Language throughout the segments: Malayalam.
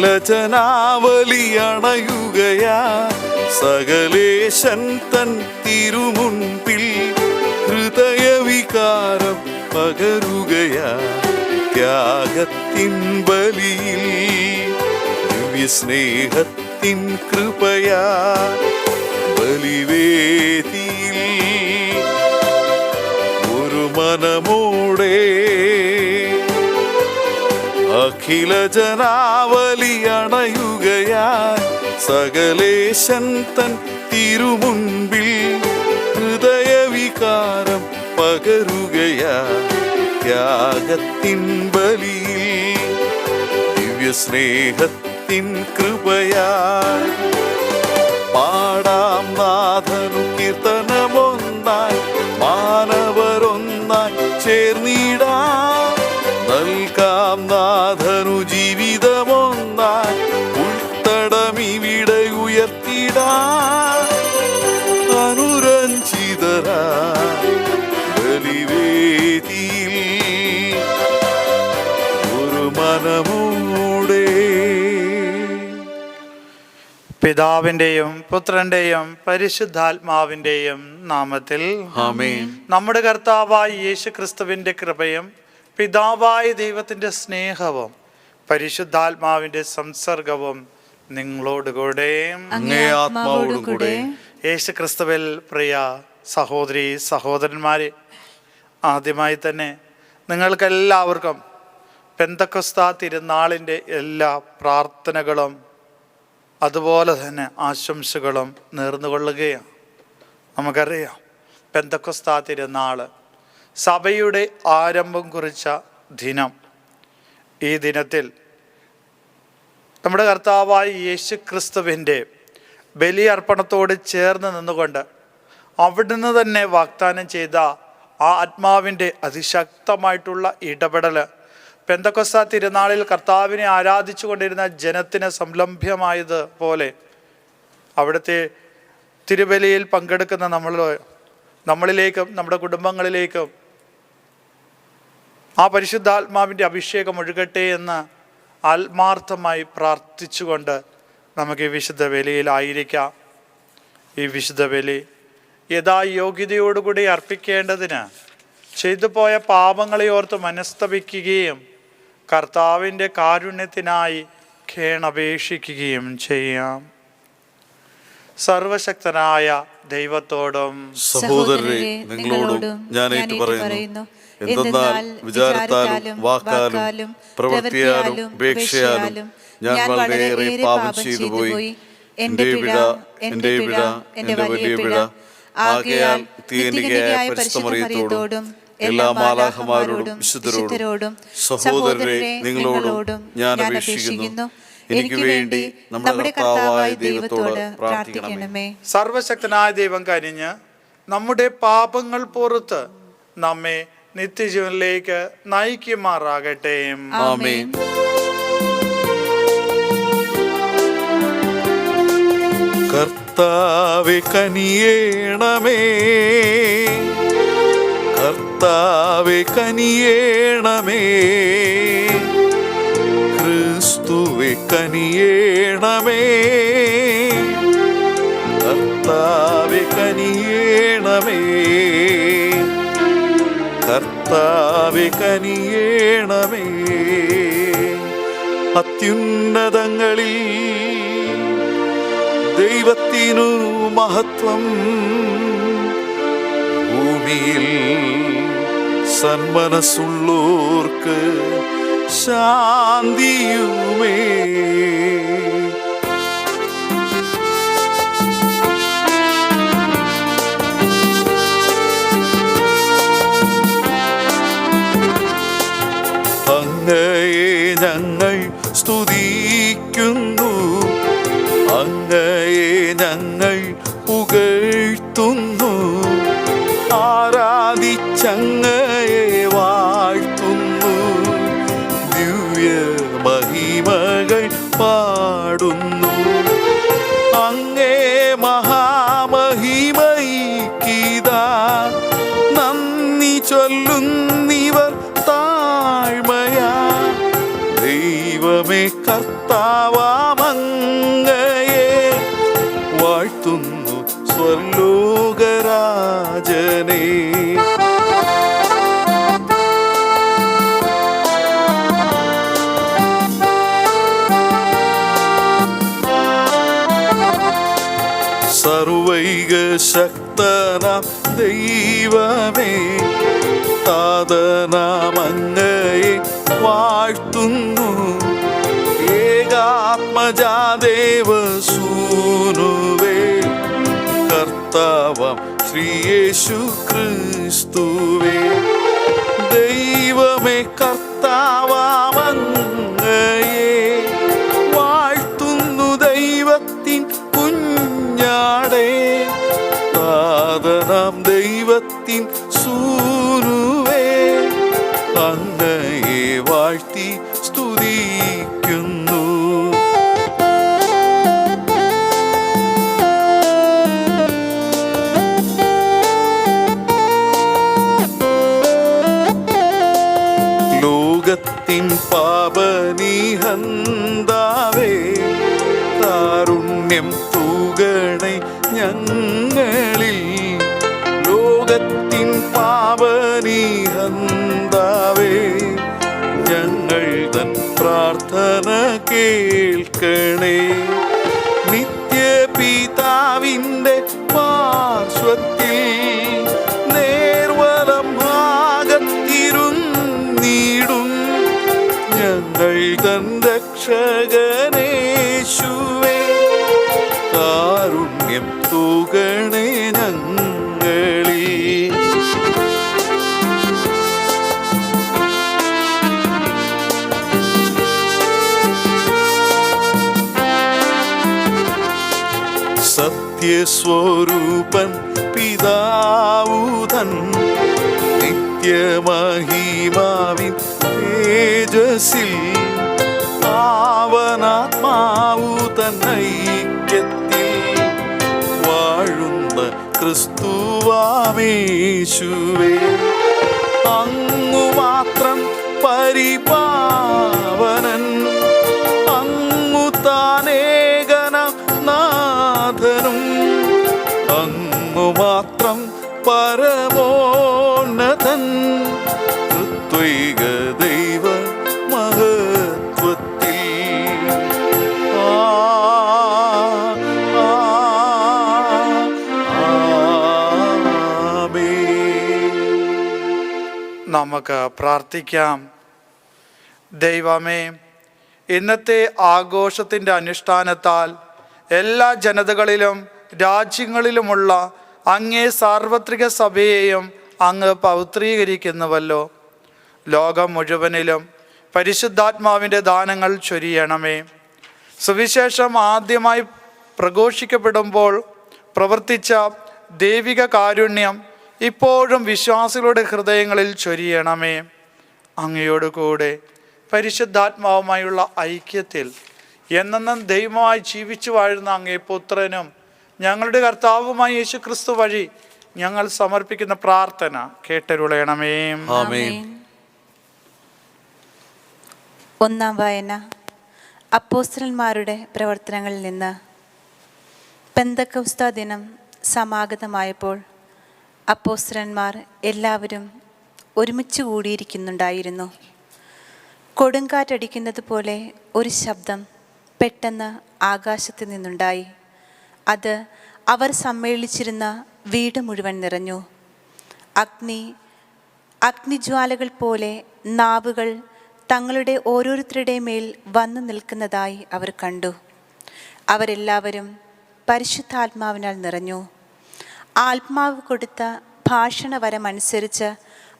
അഖില ജനാവലി അണയുകയാ സകലേശൻ തൻ തിരുമുൻപിൽ ഹൃദയവികാരം പകരുകയാ ത്യാഗത്തിൻ ബലിയിൽ ദിവ്യസ്നേഹത്തിൻ കൃപയാ ബലിവേദിയിൽ ഒരു മനമോടെ അഖില ജനാവലി അണയുകയായി സകലേശൻ തൻ തിരുമുൻപിൽ ഹൃദയവികാരം പകരുകയാ ത്യാഗത്തിൻ ബലിയിൽ ദിവ്യസ്നേഹത്തിൻ കൃപയാ പാടാം നാഥനു കീർത്തനമൊന്നായി മാനവരൊന്നായി ചേർന്നിടാം നൽകാം നാഥനു ജീവിതമൊന്നായി ഉൾത്തടമിവിടെ ഉയർത്തിടാം അനുരഞ്ജിതരാ ബലിവേദിയിൽ ഒരു മനമൂടെ. പിതാവിന്റെയും പുത്രന്റെയും പരിശുദ്ധാത്മാവിന്റെയും നാമത്തിൽ ആമേൻ. നമ്മുടെ കർത്താവായ യേശു ക്രിസ്തുവിന്റെ കൃപയും പിതാവായ ദൈവത്തിന്റെ സ്നേഹവും പരിശുദ്ധാത്മാവിന്റെ സംസർഗവും നിങ്ങളോടുകൂടെ അങ്ങേ ആത്മാവോടുകൂടെ. യേശു ക്രിസ്തുവിൽ പ്രിയ സഹോദരി സഹോദരന്മാരെ, ആദ്യമായി തന്നെ നിങ്ങൾക്കെല്ലാവർക്കും പെന്തക്കോസ്താ തിരുനാളിൻ്റെ എല്ലാ പ്രാർത്ഥനകളും അതുപോലെ തന്നെ ആശംസകളും നേർന്നുകൊള്ളുകയാണ്. നമുക്കറിയാം, പെന്തക്കോസ്താ തിരുനാൾ സഭയുടെ ആരംഭം കുറിച്ച ദിനം. ഈ ദിനത്തിൽ നമ്മുടെ കർത്താവായ യേശു ക്രിസ്തുവിൻ്റെ ബലിയർപ്പണത്തോട് ചേർന്ന് നിന്നുകൊണ്ട് അവിടുന്ന് തന്നെ വാഗ്ദാനം ചെയ്ത ആ ആത്മാവിൻ്റെ അതിശക്തമായിട്ടുള്ള ഇടപെടൽ പെന്തക്കോസ്താ തിരുനാളിൽ കർത്താവിനെ ആരാധിച്ചു കൊണ്ടിരുന്ന ജനത്തിന് സംലഭ്യമായത് പോലെ അവിടുത്തെ തിരുബലിയിൽ പങ്കെടുക്കുന്ന നമ്മളിലേക്കും നമ്മുടെ കുടുംബങ്ങളിലേക്കും ആ പരിശുദ്ധാത്മാവിൻ്റെ അഭിഷേകം ഒഴുകട്ടെ എന്ന് ആത്മാർത്ഥമായി പ്രാർത്ഥിച്ചുകൊണ്ട് നമുക്ക് ഈ വിശുദ്ധ ബലിയിലായിരിക്കാം. ഈ വിശുദ്ധ ബലി യഥായോഗ്യതയോടുകൂടി അർപ്പിക്കേണ്ടതിന് ചെയ്തു പോയ പാപങ്ങളെ ഓർത്ത് മനസ്തപിക്കുകയും കർത്താവിൻ്റെ കാരുണ്യത്തിനായി കേണപേക്ഷിക്കുകയും ചെയ്യാം. സർവശക്തനായ ദൈവത്തോടും സഹോദരരെ നിങ്ങളോടും ഞാൻ ഏറ്റുപറയുന്നു, എന്തെന്നാൽ വിചാരത്താലും വാക്കാലും പ്രവൃത്തിയാലും ഉപേക്ഷയാലും ഞാൻ വളരെയേറെ പാപം ചെയ്തു പോയി. എൻ്റെ പിഴ, എൻ്റെ പിഴ, എൻ്റെ വലിയ പിഴ. ആകയാൽ തീയനികയായ പരിശുദ്ധമറിയത്തോടും എല്ലാ മാലാഖമാരോടും വിശുദ്ധരോടും സഹോദരരെ നിങ്ങളോടും ഞാൻ അപേക്ഷിക്കുന്നു, എനിക്ക് വേണ്ടി നമ്മുടെ കർത്താവായ ദൈവത്തോട് പ്രാർത്ഥിക്കണമേ. സർവശക്തനായ ദൈവം കനിഞ്ഞ് നമ്മുടെ പാപങ്ങൾ പുറത്ത് നമ്മെ നിത്യജീവനിലേക്ക് നയിക്കുമാറാകട്ടെ. ആമേൻ. കർത്താവേ കനിയേണമേ, കർത്താവേ കനിയേണമേ, ക്രിസ്തുവേ കനിയേണമേ, കർത്താവേ കനിയേണമേ, കർത്താവേ കനിയേണമേ. അത്യുന്നതങ്ങളിൽ ദൈവത്തിനു മഹത്വം, ഭൂമിയിൽ സന്മനസ്സുള്ളോർക്ക് ശാന്തിയുമേ. അങ്ങയെ ഞങ്ങൾ സ്തുതിക്കുന്നു, അങ്ങയെ ഞങ്ങൾ പുകഴ്ത്തുന്നു, ആരാധിച്ചങ്ങയെ വാഴ്ത്തുന്നു, ദിവ്യ മഹിമകൾ പാടുന്നു. അങ്ങേ മഹാമഹിമയ്ക്കിതാ നന്ദി ചൊല്ലുന്നിവർ താഴ്മയാ. ദൈവമേ കർത്താവ വാഴ്ത്തുന്നു സ്വർലോകരാജനേ. സർവൈക ശക്തനാം ദൈവമേ, താതനാം അങ്ങയെ വാഴ്ത്തുന്നു. ഏകാത്മജാദേവസൂനുവേ, കർത്താവാം ശ്രീയേശു ക്രിസ്തുവേ. ദൈവമേ കർത്താവാം അങ്ങയെ വാഴ്ത്തുന്നു. ദൈവത്തിൻ കുഞ്ഞാടേ, താതനാം ദൈവത്തിൻ സൂനുവേ, അങ്ങയെ വാഴ്ത്തി സ്തുതിക്കുന്നു. ലോകത്തിൻ പാപനിഹന്താവേ, കാരുണ്യം തൂകണേ ഞങ്ങളിൽ. ലോകത്തിൻ പാപനിഹന്താവേ, ഞങ്ങൾ തൻ പ്രാർത്ഥന കേൾക്കണേ. നിത്യപിതാവിൻ്റെ പാർശ്വത്തിൽ നേർവലം ഭാഗത്തിരുന്നിടും ഞങ്ങൾ തൻ രക്ഷകനേശുവേ, കാരുണ്യം തൂകണേ ഞങ്ങളിൽ. സത്യസ്വരൂപൻ പിതാവുതൻ നിത്യമഹിമാവിൻ തേജസ്സിൽ, പാവനാത്മാവു തൻ ഐക്യത്തിൽ വാഴുന്ന ക്രിസ്തുവാമേശുവേ, അങ്ങു മാത്രം പരിപാവനൻ, അങ്ങു താനേകന നാഥനും, അങ്ങു മാത്രം പരമോന്നതൻ. ത്രിത്വൈക ദൈവ മഹത്വത്തിൽ നമുക്ക് പ്രാർത്ഥിക്കാം. ദൈവമേ, ഇന്നത്തെ ആഘോഷത്തിൻ്റെ അനുഷ്ഠാനത്താൽ എല്ലാ ജനതകളിലും രാജ്യങ്ങളിലുമുള്ള അങ്ങേ സാർവത്രിക സഭയെയും അങ്ങ് പവിത്രീകരിക്കുന്നുവല്ലോ. ലോകം മുഴുവനിലും പരിശുദ്ധാത്മാവിൻ്റെ ദാനങ്ങൾ ചൊരിയണമേ. സുവിശേഷം ആദ്യമായി പ്രഘോഷിക്കപ്പെടുമ്പോൾ പ്രവർത്തിച്ച ദൈവിക കാരുണ്യം ഇപ്പോഴും വിശ്വാസികളുടെ ഹൃദയങ്ങളിൽ ചൊരിയണമേ. അങ്ങയോട് കൂടെ പരിശുദ്ധാത്മാവുമായുള്ള ഐക്യത്തിൽ എന്നെന്നും ദൈവമായി ജീവിച്ചു വാഴുന്ന അങ്ങേ പുത്രനും ഞങ്ങളുടെ കർത്താവുമായ യേശു ക്രിസ്തു വഴി ഞങ്ങൾ സമർപ്പിക്കുന്ന പ്രാർത്ഥന കേട്ടരുളയണമേ. ആമേൻ. ഒന്നാം വായന അപ്പോസ്തലന്മാരുടെ പ്രവർത്തനങ്ങളിൽ നിന്ന്. പെന്തക്കോസ്ത ദിനം സമാഗതമായപ്പോൾ അപ്പോസ്തലന്മാർ എല്ലാവരും ഒരുമിച്ച് കൂടിയിരിക്കുന്നുണ്ടായിരുന്നു. കൊടുങ്കാറ്റടിക്കുന്നത് പോലെ ഒരു ശബ്ദം പെട്ടെന്ന് ആകാശത്ത് നിന്നുണ്ടായി. അത് അവർ സമ്മേളിച്ചിരുന്ന വീട് മുഴുവൻ നിറഞ്ഞു. അഗ്നിജ്വാലകൾ പോലെ നാവുകൾ തങ്ങളുടെ ഓരോരുത്തരുടെ മേൽ വന്നു നിൽക്കുന്നതായി അവർ കണ്ടു. അവരെല്ലാവരും പരിശുദ്ധാത്മാവിനാൽ നിറഞ്ഞു. ആത്മാവ് കൊടുത്ത ഭാഷണവരമനുസരിച്ച്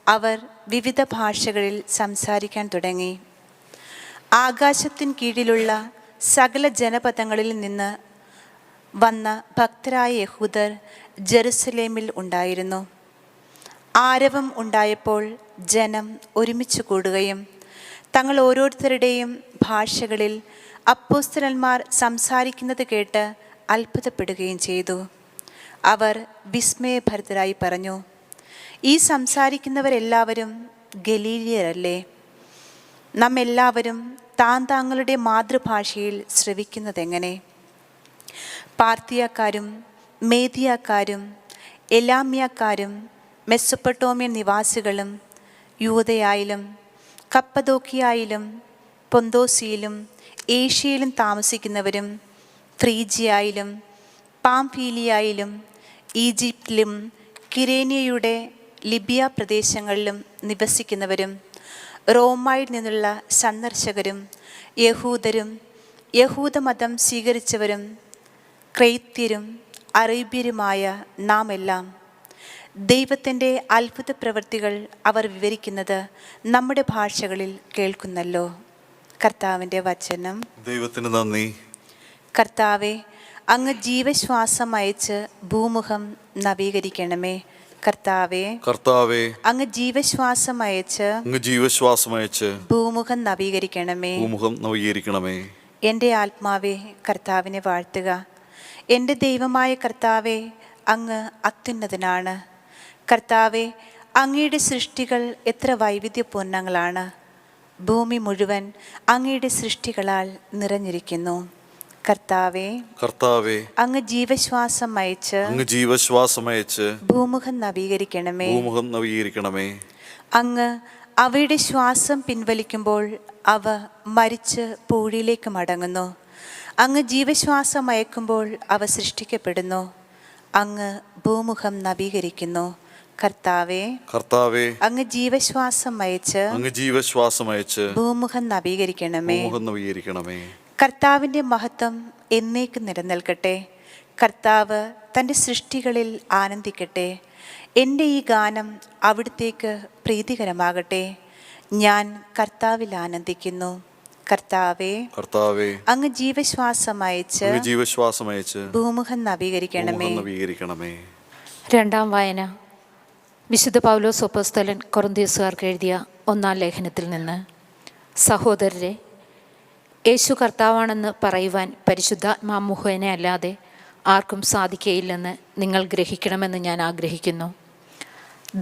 അവർ വിവിധ ഭാഷകളിൽ സംസാരിക്കാൻ തുടങ്ങി. ആകാശത്തിൻ കീഴിലുള്ള സകല ജനപദങ്ങളിൽ നിന്ന് വന്ന ഭക്തരായ യഹൂദർ ജെറുസലേമിൽ ഉണ്ടായിരുന്നു. ആരവം ഉണ്ടായപ്പോൾ ജനം ഒരുമിച്ച് കൂടുകയും തങ്ങൾ ഓരോരുത്തരുടെയും ഭാഷകളിൽ അപ്പോസ്തലന്മാർ സംസാരിക്കുന്നത് കേട്ട് അത്ഭുതപ്പെടുകയും ചെയ്തു. അവർ വിസ്മയഭരിതരായി പറഞ്ഞു, ഈ സംസാരിക്കുന്നവരെല്ലാവരും ഗലീലിയരല്ലേ? നമ്മെല്ലാവരും താങ്കളുടെ മാതൃഭാഷയിൽ ശ്രവിക്കുന്നതെങ്ങനെ? പാർത്തിയക്കാരും മേദിയക്കാരും എലാമ്യക്കാരും മെസ്സൊപ്പൊട്ടോമിയൻ നിവാസികളും യൂദയായിലും കപ്പദോക്കിയായിലും പൊന്തോസിയിലും ഏഷ്യയിലും താമസിക്കുന്നവരും ഫ്രീജിയായിലും പാംഫീലിയായിലും ഈജിപ്തിലും കിരേനിയയുടെ ലിബിയ പ്രദേശങ്ങളിലും നിവസിക്കുന്നവരും റോമായിൽ നിന്നുള്ള സന്ദർശകരും യഹൂദരും യഹൂദമതം സ്വീകരിച്ചവരും ക്രൈത്യരും അറേബ്യരുമായ നാം എല്ലാം ദൈവത്തിൻ്റെ അത്ഭുത പ്രവൃത്തികൾ അവർ വിവരിക്കുന്നത് നമ്മുടെ ഭാഷകളിൽ കേൾക്കുന്നല്ലോ. കർത്താവിൻ്റെ വചനം. ദൈവത്തിന് നന്ദി. കർത്താവെ, അങ്ങ് ജീവശ്വാസം അയച്ച് ഭൂമുഖം നവീകരിക്കണമേ. കർത്താവെ, അങ്ങ് ജീവശ്വാസം അയച്ച് ഭൂമുഖം നവീകരിക്കണമേ. എൻ്റെ ആത്മാവെ കർത്താവിനെ വാഴ്ത്തുക. എൻ്റെ ദൈവമായ കർത്താവെ, അങ്ങ് അത്യുന്നതനാണ്. കർത്താവെ, അങ്ങയുടെ സൃഷ്ടികൾ എത്ര വൈവിധ്യപൂർണ്ണങ്ങളാണ്. ഭൂമി മുഴുവൻ അങ്ങയുടെ സൃഷ്ടികളാൽ നിറഞ്ഞിരിക്കുന്നു. കർത്താവെ, അങ്ങ് ജീവശ്വാസം അയച്ച് ഭൂമുഖം നവീകരിക്കണമേ. അങ്ങ് അവയുടെ ശ്വാസം പിൻവലിക്കുമ്പോൾ അവ മരിച്ച് പൂഴിയിലേക്ക് മടങ്ങുന്നു. അങ്ങ് ജീവശ്വാസം അയക്കുമ്പോൾ അവ സൃഷ്ടിക്കപ്പെടുന്നു. അങ്ങ് ഭൂമുഖം നവീകരിക്കുന്നു. കർത്താവെ, അങ്ങ് ജീവശ്വാസം അയച്ച് ഭൂമുഖം നവീകരിക്കണമേ. കർത്താവിൻ്റെ മഹത്വം എന്നേക്കും നിലനിൽക്കട്ടെ. കർത്താവ് തൻ്റെ സൃഷ്ടികളിൽ ആനന്ദിക്കട്ടെ. എൻ്റെ ഈ ഗാനം അവിടുത്തേക്ക് പ്രീതികരമാകട്ടെ. ഞാൻ കർത്താവിൽ ആനന്ദിക്കുന്നു. കർത്താവെ, അങ്ങ് ജീവശ്വാസം അയച്ച് ഭൂമുഖം നവീകരിക്കണമേ. രണ്ടാം വായന. വിശുദ്ധ പൗലോസ് അപ്പോസ്തലൻ കൊറിന്ത്യസുകാർക്ക് എഴുതിയ 1-ാം ലേഖനത്തിൽ നിന്ന്. സഹോദരരെ, യേശു കർത്താവാണെന്ന് പറയുവാൻ പരിശുദ്ധാത്മാ മുഖേന അല്ലാതെ ആർക്കും സാധിക്കുകയില്ലെന്ന് നിങ്ങൾ ഗ്രഹിക്കണമെന്ന് ഞാൻ ആഗ്രഹിക്കുന്നു.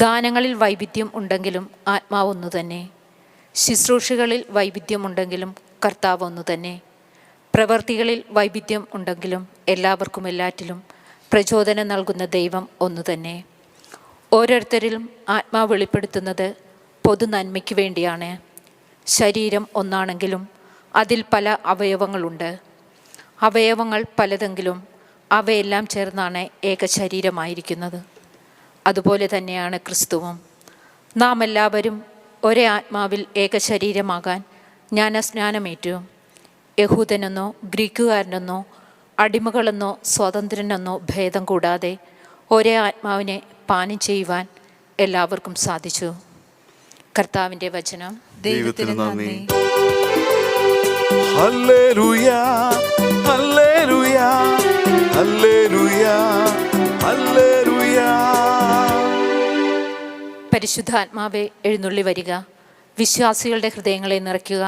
ദാനങ്ങളിൽ വൈവിധ്യം ഉണ്ടെങ്കിലും ആത്മാവ് ഒന്നു തന്നെ. ശുശ്രൂഷകളിൽ വൈവിധ്യമുണ്ടെങ്കിലും കർത്താവ് ഒന്നു തന്നെ. പ്രവൃത്തികളിൽ വൈവിധ്യം ഉണ്ടെങ്കിലും എല്ലാവർക്കും എല്ലാറ്റിലും പ്രചോദനം നൽകുന്ന ദൈവം ഒന്നു തന്നെ. ഓരോരുത്തരിലും ആത്മാവ് വെളിപ്പെടുത്തുന്നത് പൊതു നന്മയ്ക്ക് വേണ്ടിയാണ്. ശരീരം ഒന്നാണെങ്കിലും അതിൽ പല അവയവങ്ങളുണ്ട്. അവയവങ്ങൾ പലതെങ്കിലും അവയെല്ലാം ചേർന്നാണ് ഏക ശരീരമായിരിക്കുന്നത്. അതുപോലെ തന്നെയാണ് ക്രിസ്തുവും. നാം എല്ലാവരും ഒരേ ആത്മാവിൽ ഏക ശരീരമാകാൻ ജ്ഞാനസ്നാനമേറ്റു. യഹൂദനെന്നോ ഗ്രീക്കുകാരനെന്നോ അടിമകളെന്നോ സ്വതന്ത്രനെന്നോ ഭേദം കൂടാതെ ഒരേ ആത്മാവിനെ പാനം ചെയ്യുവാൻ എല്ലാവർക്കും സാധിച്ചു. കർത്താവിൻ്റെ വചനം. ദൈവത്തിന് നന്ദി. ഹല്ലേലൂയ, ഹല്ലേലൂയ, ഹല്ലേലൂയ, ഹല്ലേലൂയ. പരിശുദ്ധാത്മാവെ എഴുന്നള്ളി വരിക. വിശ്വാസികളുടെ ഹൃദയങ്ങളെ നിറയ്ക്കുക.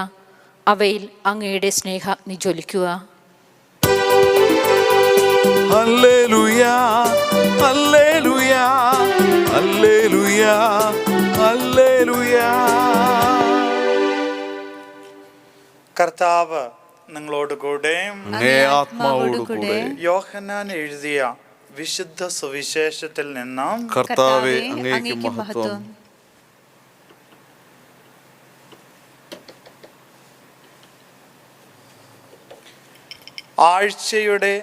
അവയിൽ അങ്ങയുടെ സ്നേഹാഗ്നി ജ്വലിക്കുക. ഹല്ലേലൂയ, ഹല്ലേലൂയ, ഹല്ലേലൂയ, ഹല്ലേലൂയ. കർത്താവ് നിങ്ങളോടുകൂടെ, അങ്ങേ ആത്മാവോടുകൂടെ. യോഹന്നാൻ എഴുതിയ വിശുദ്ധ സുവിശേഷത്തിൽ നിന്നും. കർത്താവേ, അങ്ങേക്ക് മഹത്വം. ആഴ്ചയുടെ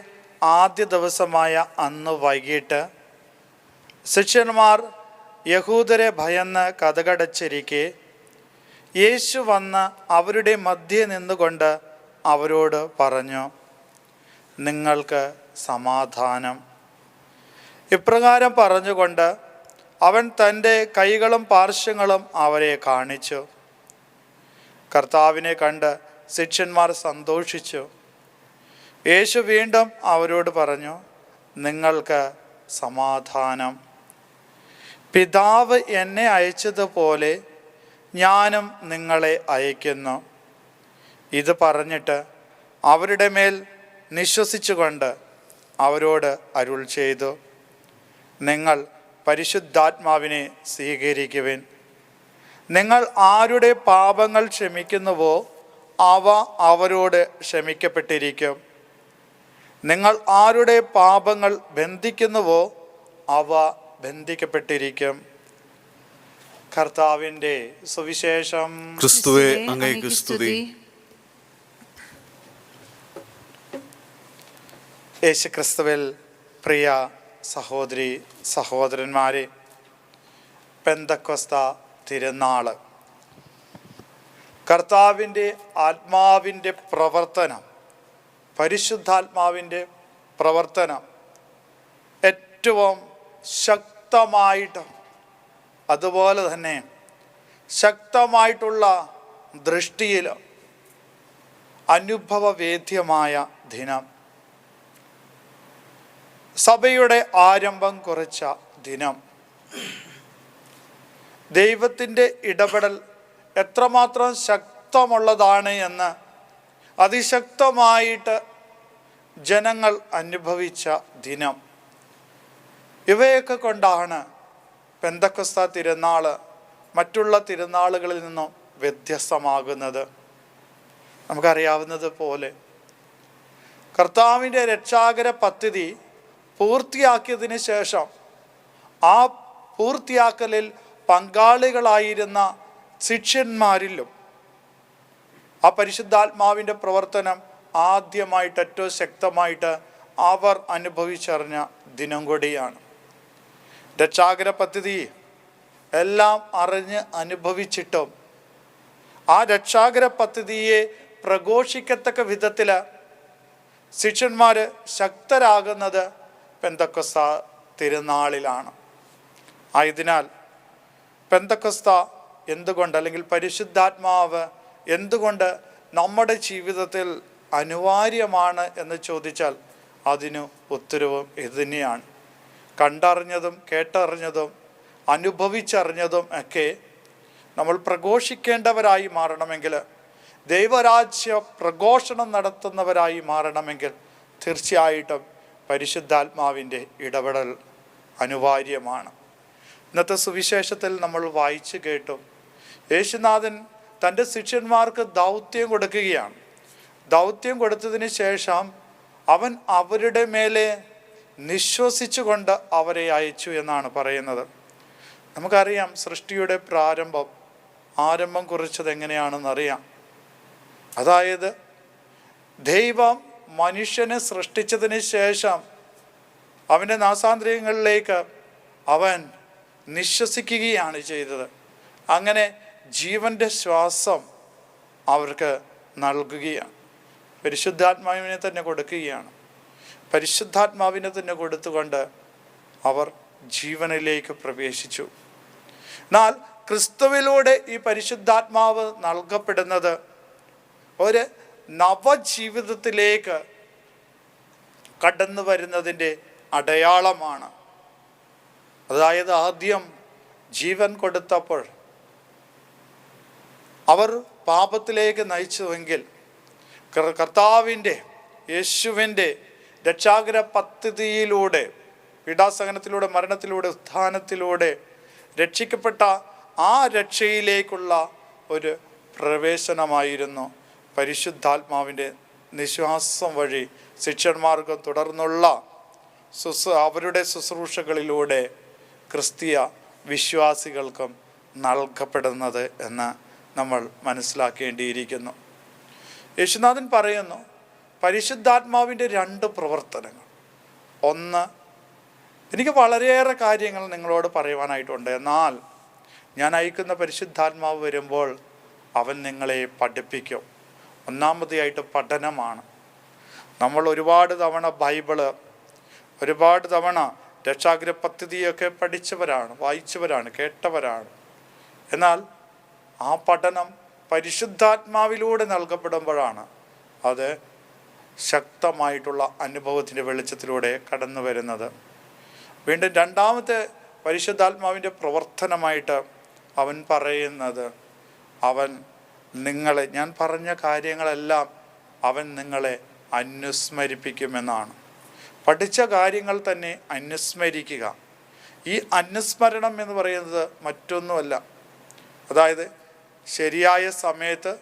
ആദ്യ ദിവസമായ അന്ന് വൈകിട്ട് ശിഷ്യന്മാർ യഹൂദരെ ഭയന്ന് കതകടച്ചിരിക്കെ യേശു വന്ന് അവരുടെ മധ്യേ നിന്നുകൊണ്ട് അവരോട് പറഞ്ഞു, നിങ്ങൾക്ക് സമാധാനം. ഇപ്രകാരം പറഞ്ഞുകൊണ്ട് അവൻ തൻ്റെ കൈകളും പാർശ്വങ്ങളും അവരെ കാണിച്ചു. കർത്താവിനെ കണ്ട് ശിഷ്യന്മാർ സന്തോഷിച്ചു. യേശു വീണ്ടും അവരോട് പറഞ്ഞു, നിങ്ങൾക്ക് സമാധാനം. പിതാവ് എന്നെ അയച്ചതുപോലെ ഞാനും നിങ്ങളെ അയക്കുന്നു. ഇത് പറഞ്ഞിട്ട് അവരുടെ മേൽ നിശ്വസിച്ചുകൊണ്ട് അവരോട് അരുൾ ചെയ്തു, നിങ്ങൾ പരിശുദ്ധാത്മാവിനെ സ്വീകരിക്കുവിൻ. നിങ്ങൾ ആരുടെ പാപങ്ങൾ ക്ഷമിക്കുന്നുവോ അവ അവരോട് ക്ഷമിക്കപ്പെട്ടിരിക്കും. നിങ്ങൾ ആരുടെ പാപങ്ങൾ ബന്ധിക്കുന്നുവോ അവ ബന്ധിക്കപ്പെട്ടിരിക്കും. കർത്താവിൻ്റെ സുവിശേഷം. ക്രിസ്തുവേ അങ്ങേക്ക് സ്തുതി. യേശു ക്രിസ്തുവിൽ പ്രിയ സഹോദരി സഹോദരന്മാരെ, പെന്തക്കോസ്ത തിരുനാള് കർത്താവിൻ്റെ ആത്മാവിൻ്റെ പ്രവർത്തനം, പരിശുദ്ധാത്മാവിൻ്റെ പ്രവർത്തനം ഏറ്റവും ശക്തമായിട്ട്, അതുപോലെ തന്നെ ശക്തമായിട്ടുള്ള ദൃഷ്ടിയിൽ അനുഭവവേദ്യമായ ദിനം, സഭയുടെ ആരംഭം കുറിച്ച ദിനം, ദൈവത്തിൻ്റെ ഇടപെടൽ എത്രമാത്രം ശക്തമുള്ളതാണ് എന്ന് അതിശക്തമായിട്ട് ജനങ്ങൾ അനുഭവിച്ച ദിനം, ഇവയൊക്കെ കൊണ്ടാണ് പെന്തക്കോസ്ത തിരുനാൾ മറ്റുള്ള തിരുനാളുകളിൽ നിന്നും വ്യത്യസ്തമാകുന്നത്. നമുക്കറിയാവുന്നത് പോലെ കർത്താവിൻ്റെ രക്ഷാകര പദ്ധതി പൂർത്തിയാക്കിയതിന് ശേഷം ആ പൂർത്തിയാക്കലിൽ പങ്കാളികളായിരുന്ന ശിഷ്യന്മാരിലും ആ പരിശുദ്ധാത്മാവിൻ്റെ പ്രവർത്തനം ആദ്യമായിട്ട് ഏറ്റവും ശക്തമായിട്ട് അവർ അനുഭവിച്ചറിഞ്ഞ ദിനം കൂടിയാണ്. രക്ഷാകര പദ്ധതി എല്ലാം അറിഞ്ഞ് അനുഭവിച്ചിട്ടും ആ രക്ഷാകര പദ്ധതിയെ പ്രഘോഷിക്കത്തക്ക വിധത്തിൽ ശിഷ്യന്മാർ ശക്തരാകുന്നത് പെന്തക്കോസ്ത തിരുനാളിലാണ്. ആയതിനാൽ പെന്തക്കോസ്ത എന്തുകൊണ്ട്, അല്ലെങ്കിൽ പരിശുദ്ധാത്മാവ് എന്തുകൊണ്ട് നമ്മുടെ ജീവിതത്തിൽ അനിവാര്യമാണ് എന്ന് ചോദിച്ചാൽ അതിന് ഉത്തരവും ഇത് തന്നെയാണ്. കണ്ടറിഞ്ഞതും കേട്ടറിഞ്ഞതും അനുഭവിച്ചറിഞ്ഞതും ഒക്കെ നമ്മൾ പ്രഘോഷിക്കേണ്ടവരായി മാറണമെങ്കിൽ, ദൈവരാജ്യ പ്രഘോഷണം നടത്തുന്നവരായി മാറണമെങ്കിൽ തീർച്ചയായിട്ടും പരിശുദ്ധാത്മാവിൻ്റെ ഇടപെടൽ അനിവാര്യമാണ്. ഇന്നത്തെ സുവിശേഷത്തിൽ നമ്മൾ വായിച്ചു കേട്ടു, യേശുനാഥൻ തൻ്റെ ശിഷ്യന്മാർക്ക് ദൗത്യം കൊടുക്കുകയാണ്. ദൗത്യം കൊടുത്തതിന് ശേഷം അവൻ അവരുടെ മേലെ നിശ്വസിച്ചുകൊണ്ട് അവരെ അയച്ചു എന്നാണ് പറയുന്നത്. നമുക്കറിയാം, സൃഷ്ടിയുടെ ആരംഭം കുറിച്ചത് എങ്ങനെയാണെന്നറിയാം. അതായത് ദൈവം മനുഷ്യനെ സൃഷ്ടിച്ചതിന് ശേഷം അവൻ്റെ നാസാന്ദ്രിയങ്ങളിലേക്ക് അവൻ നിശ്വസിക്കുകയാണ് ചെയ്തത്. അങ്ങനെ ജീവൻ്റെ ശ്വാസം അവർക്ക് നൽകുകയാണ്. പരിശുദ്ധാത്മാവിനെ തന്നെ കൊടുക്കുകയാണ്. പരിശുദ്ധാത്മാവിനെ തന്നെ കൊടുത്തുകൊണ്ട് അവർ ജീവനിലേക്ക് പ്രവേശിച്ചു. എന്നാൽ ക്രിസ്തുവിലൂടെ ഈ പരിശുദ്ധാത്മാവ് നൽകപ്പെടുന്നത് ഒരു നവജീവിതത്തിലേക്ക് കടന്നു വരുന്നതിൻ്റെ അടയാളമാണ്. അതായത് ആദ്യം ജീവൻ കൊടുത്തപ്പോൾ അവർ പാപത്തിലേക്ക് നയിച്ചുവെങ്കിൽ കർത്താവിൻ്റെ യേശുവിൻ്റെ രക്ഷാകര പദ്ധതിയിലൂടെ, പീഡാസഹനത്തിലൂടെ, മരണത്തിലൂടെ, ഉത്ഥാനത്തിലൂടെ രക്ഷിക്കപ്പെട്ട ആ രക്ഷയിലേക്കുള്ള ഒരു പ്രവേശനമായിരുന്നു പരിശുദ്ധാത്മാവിൻ്റെ നിശ്വാസം വഴി ശിഷ്യന്മാർക്കും തുടർന്നുള്ള അവരുടെ ശുശ്രൂഷകളിലൂടെ ക്രിസ്തീയ വിശ്വാസികൾക്കും നൽകപ്പെടുന്നത് എന്ന് നമ്മൾ മനസ്സിലാക്കേണ്ടിയിരിക്കുന്നു. യേശുനാഥൻ പറയുന്നു, പരിശുദ്ധാത്മാവിൻ്റെ 2 പ്രവർത്തനങ്ങൾ. ഒന്ന്, എനിക്ക് വളരെയേറെ കാര്യങ്ങൾ നിങ്ങളോട് പറയുവാനായിട്ടുണ്ട്, എന്നാൽ ഞാൻ അയക്കുന്ന പരിശുദ്ധാത്മാവ് വരുമ്പോൾ അവൻ നിങ്ങളെ പഠിപ്പിക്കും. ഒന്നാമതായിട്ട് പഠനമാണ്. നമ്മൾ ഒരുപാട് തവണ ബൈബിള്, ഒരുപാട് തവണ രക്ഷാകര പദ്ധതിയൊക്കെ പഠിച്ചവരാണ്, വായിച്ചവരാണ്, കേട്ടവരാണ്. എന്നാൽ ആ പഠനം പരിശുദ്ധാത്മാവിലൂടെ നൽകപ്പെടുമ്പോഴാണ് അത് ശക്തമായിട്ടുള്ള അനുഭവത്തിൻ്റെ വെളിച്ചത്തിലൂടെ കടന്നു വരുന്നത്. വീണ്ടും രണ്ടാമത്തെ പരിശുദ്ധാത്മാവിൻ്റെ പ്രവർത്തനമായിട്ട് അവൻ പറയുന്നത്, അവൻ നിങ്ങളെ, ഞാൻ പറഞ്ഞ കാര്യങ്ങളെല്ലാം അവൻ നിങ്ങളെ അനുസ്മരിപ്പിക്കുമെന്നാണ്. പഠിച്ച കാര്യങ്ങൾ തന്നെ അനുസ്മരിക്കുക. ഈ അനുസ്മരണം എന്ന് പറയുന്നത് മറ്റൊന്നുമല്ല, അതായത് ശരിയായ സമയത്ത്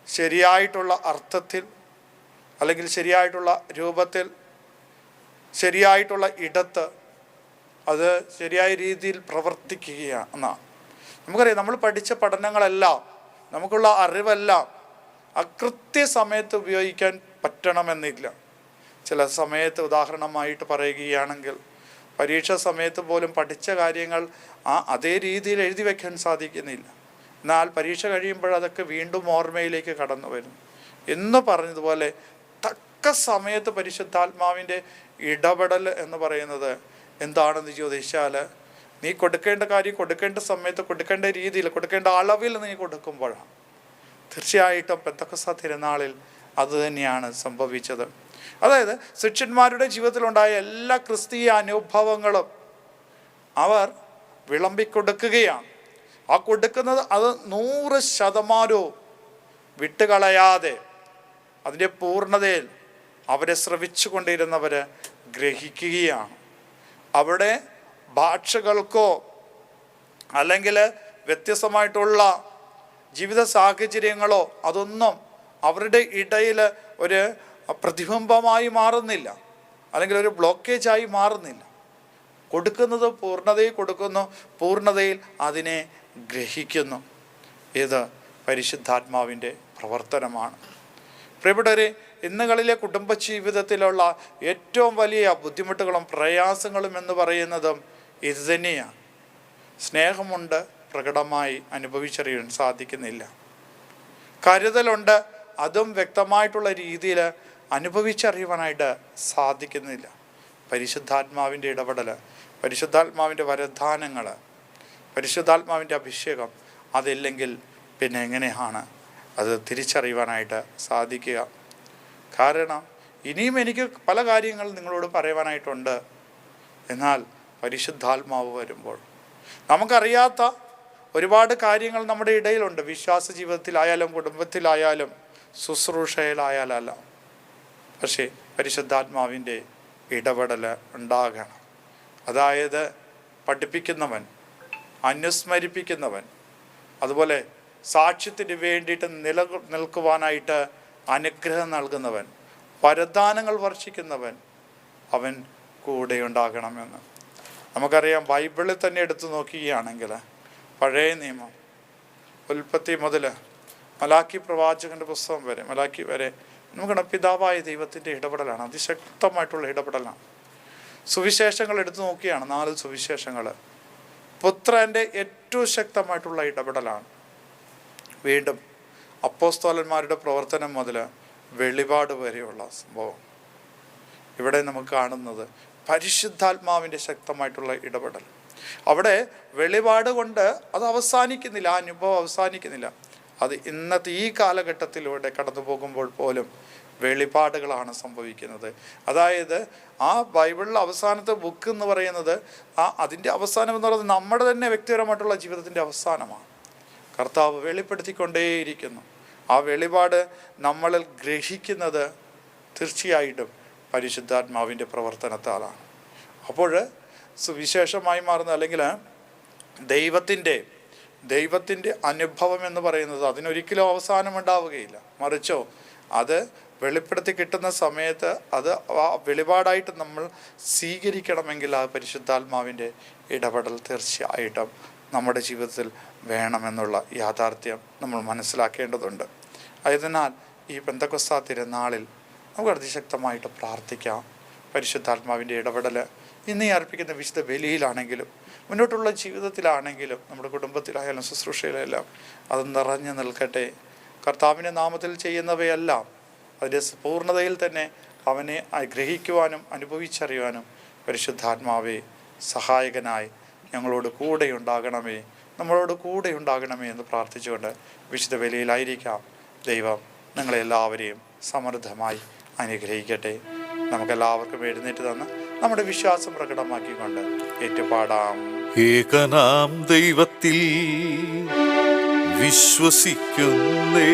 ശരിയായിട്ടുള്ള അർത്ഥത്തിൽ അല്ലെങ്കിൽ ശരിയായിട്ടുള്ള രൂപത്തിൽ ശരിയായിട്ടുള്ള ഇടത്ത് അത് ശരിയായ രീതിയിൽ പ്രവർത്തിക്കുകയാണ്. നമുക്കറിയാം, നമ്മൾ പഠിച്ച പഠനങ്ങളെല്ലാം, നമുക്കുള്ള അറിവെല്ലാം കൃത്യസമയത്ത് ഉപയോഗിക്കാൻ പറ്റണമെന്നില്ല. ചില സമയത്ത്, ഉദാഹരണമായിട്ട് പറയുകയാണെങ്കിൽ, പരീക്ഷാ സമയത്ത് പോലും പഠിച്ച കാര്യങ്ങൾ അതേ രീതിയിൽ എഴുതി വയ്ക്കാൻ സാധിക്കുന്നില്ല. എന്നാൽ പരീക്ഷ കഴിയുമ്പോൾ അതൊക്കെ വീണ്ടും ഓർമ്മയിലേക്ക് കടന്നു വരുന്നു. എന്ന് പറഞ്ഞതുപോലെ തക്ക സമയത്ത് പരിശുദ്ധാത്മാവിൻ്റെ ഇടപെടൽ എന്ന് പറയുന്നത് എന്താണെന്ന് ചോദിച്ചാൽ, നീ കൊടുക്കേണ്ട കാര്യം കൊടുക്കേണ്ട സമയത്ത്, കൊടുക്കേണ്ട രീതിയിൽ, കൊടുക്കേണ്ട അളവിൽ നീ കൊടുക്കുമ്പോഴാണ്. തീർച്ചയായിട്ടും പെന്തക്കോസ്ത് തിരുനാളിൽ അതുതന്നെയാണ് സംഭവിച്ചത്. അതായത് ശിഷ്യന്മാരുടെ ജീവിതത്തിലുണ്ടായ എല്ലാ ക്രിസ്തീയ അനുഭവങ്ങളും അവർ വിളമ്പിക്കൊടുക്കുകയാണ്. ആ കൊടുക്കുന്നത് അത് 100% വിട്ടുകളയാതെ അതിൻ്റെ പൂർണ്ണതയിൽ അവരെ ശ്രവിച്ചു കൊണ്ടിരുന്നവർ ഗ്രഹിക്കുകയാണ്. അവിടെ ഭാഷകൾക്കോ അല്ലെങ്കിൽ വ്യത്യസ്തമായിട്ടുള്ള ജീവിത സാഹചര്യങ്ങളോ അതൊന്നും അവരുടെ ഇടയിൽ ഒരു പ്രതിബിംബമായി മാറുന്നില്ല, അല്ലെങ്കിൽ ഒരു ബ്ലോക്കേജായി മാറുന്നില്ല. കൊടുക്കുന്നത് പൂർണ്ണതയിൽ കൊടുക്കുന്നു, പൂർണ്ണതയിൽ അതിനെ ഗ്രഹിക്കുന്നു. ഇത് പരിശുദ്ധാത്മാവിൻ്റെ പ്രവർത്തനമാണ്. പ്രിയപ്പെട്ടവരെ, ഇന്നുകളിലെ കുടുംബജീവിതത്തിലുള്ള ഏറ്റവും വലിയ ബുദ്ധിമുട്ടുകളും പ്രയാസങ്ങളും എന്ന് പറയുന്നതും ഇത് തന്നെയാണ്. സ്നേഹമുണ്ട്, പ്രകടമായി അനുഭവിച്ചറിയാൻ സാധിക്കുന്നില്ല. കരുതലുണ്ട്, അതും വ്യക്തമായിട്ടുള്ള രീതിയിൽ അനുഭവിച്ചറിയുവാനായിട്ട് സാധിക്കുന്നില്ല. പരിശുദ്ധാത്മാവിൻ്റെ ഇടപെടൽ, പരിശുദ്ധാത്മാവിൻ്റെ വരദാനങ്ങൾ, പരിശുദ്ധാത്മാവിൻ്റെ അഭിഷേകം അതില്ലെങ്കിൽ പിന്നെ എങ്ങനെയാണ് അത് തിരിച്ചറിയുവാനായിട്ട് സാധിക്കുക? കാരണം ഇനിയും എനിക്ക് പല കാര്യങ്ങൾ നിങ്ങളോട് പറയുവാനായിട്ടുണ്ട്. എന്നാൽ പരിശുദ്ധാത്മാവ് വരുമ്പോൾ നമുക്കറിയാത്ത ഒരുപാട് കാര്യങ്ങൾ നമ്മുടെ ഇടയിലുണ്ട്. വിശ്വാസ ജീവിതത്തിലായാലും കുടുംബത്തിലായാലും ശുശ്രൂഷയിലായാലും. പക്ഷേ പരിശുദ്ധാത്മാവിൻ്റെ ഇടപെടൽ ഉണ്ടാകണം. അതായത് പഠിപ്പിക്കുന്നവൻ, അനുസ്മരിപ്പിക്കുന്നവൻ, അതുപോലെ സാക്ഷ്യത്തിന് വേണ്ടിയിട്ട് നിൽക്കുവാനായിട്ട് അനുഗ്രഹം നൽകുന്നവൻ, വരദാനങ്ങൾ വർഷിക്കുന്നവൻ, അവൻ കൂടെ ഉണ്ടാകണമെന്ന് നമുക്കറിയാം. ബൈബിളിൽ തന്നെ എടുത്തു നോക്കുകയാണെങ്കിൽ പഴയ നിയമം, ഉൽപ്പത്തി മുതൽ മലാക്കി പ്രവാചകൻ്റെ പുസ്തകം വരെ, മലാക്കി വരെ നമുക്കാണ് പിതാവായ ദൈവത്തിൻ്റെ ഇടപെടലാണ്, അതിശക്തമായിട്ടുള്ള ഇടപെടലാണ്. സുവിശേഷങ്ങൾ എടുത്തു നോക്കുകയാണ്, 4 സുവിശേഷങ്ങൾ പുത്രൻ്റെ ഏറ്റവും ശക്തമായിട്ടുള്ള ഇടപെടലാണ്. വീണ്ടും അപ്പോസ്തലന്മാരുടെ പ്രവർത്തനം മുതൽ വെളിപാട് വരെയുള്ള സംഭവം ഇവിടെ നമുക്ക് കാണുന്നത് പരിശുദ്ധാത്മാവിൻ്റെ ശക്തമായിട്ടുള്ള ഇടപെടൽ. അവിടെ വെളിപാട് കൊണ്ട് അത് അവസാനിക്കുന്നില്ല, ആ അനുഭവം അവസാനിക്കുന്നില്ല. അത് ഇന്നത്തെ ഈ കാലഘട്ടത്തിലൂടെ കടന്നു പോകുമ്പോൾ പോലും വെളിപാടുകളാണ് സംഭവിക്കുന്നത്. അതായത് ആ ബൈബിളിലെ അവസാനത്തെ ബുക്ക് എന്ന് പറയുന്നത് അതിൻ്റെ അവസാനം എന്ന് പറയുന്നത് നമ്മുടെ തന്നെ വ്യക്തിപരമായിട്ടുള്ള ജീവിതത്തിൻ്റെ അവസാനമാണ്. കർത്താവ് വെളിപ്പെടുത്തിക്കൊണ്ടേയിരിക്കുന്നു. ആ വെളിപാട് നമ്മളിൽ ഗ്രഹിക്കുന്നത് തീർച്ചയായിട്ടും പരിശുദ്ധാത്മാവിൻ്റെ പ്രവർത്തനത്താലാണ്. അപ്പോൾ സുവിശേഷമായി മാറുന്ന, അല്ലെങ്കിൽ ദൈവത്തിൻ്റെ അനുഭവം എന്ന് പറയുന്നത് അതിനൊരിക്കലും അവസാനം ഉണ്ടാവുകയില്ല. മറിച്ചോ അത് വെളിപ്പെടുത്തി കിട്ടുന്ന സമയത്ത് അത് ആ വെളിപാടായിട്ട് നമ്മൾ സ്വീകരിക്കണമെങ്കിൽ ആ പരിശുദ്ധാത്മാവിൻ്റെ ഇടപെടൽ തീർച്ചയായിട്ടും നമ്മുടെ ജീവിതത്തിൽ വേണമെന്നുള്ള യാഥാർത്ഥ്യം നമ്മൾ മനസ്സിലാക്കേണ്ടതുണ്ട്. ആയതിനാൽ ഈ പെന്തക്കോസ്ത് തിരുനാളിൽ നമുക്ക് അതിശക്തമായിട്ട് പ്രാർത്ഥിക്കാം. പരിശുദ്ധാത്മാവിൻ്റെ ഇടപെടൽ ഇന്ന് അർപ്പിക്കുന്ന വിശുദ്ധ ബലിയിലാണെങ്കിലും മുന്നോട്ടുള്ള ജീവിതത്തിലാണെങ്കിലും നമ്മുടെ കുടുംബത്തിലായാലും ശുശ്രൂഷയിലെല്ലാം അത് നിറഞ്ഞു നിൽക്കട്ടെ. കർത്താവിൻ്റെ നാമത്തിൽ ചെയ്യുന്നവയെല്ലാം അതിൻ്റെ പൂർണ്ണതയിൽ തന്നെ അവനെ ഗ്രഹിക്കുവാനും അനുഭവിച്ചറിയുവാനും പരിശുദ്ധാത്മാവെ സഹായകനായി ഞങ്ങളോട് കൂടെ ഉണ്ടാകണമേ, നമ്മളോട് കൂടെ ഉണ്ടാകണമേ എന്ന് പ്രാർത്ഥിച്ചുകൊണ്ട് വിശുദ്ധ ബലിയിലായിരിക്കാം. ദൈവം നിങ്ങളെല്ലാവരെയും സമൃദ്ധമായി അനുഗ്രഹിക്കട്ടെ. നമുക്കെല്ലാവർക്കും എഴുന്നേറ്റ് തന്ന് നമ്മുടെ വിശ്വാസം പ്രകടമാക്കിക്കൊണ്ട് ഏറ്റുപാടാം. ഏകനാം ദൈവത്തിൽ വിശ്വസിക്കുന്നേ,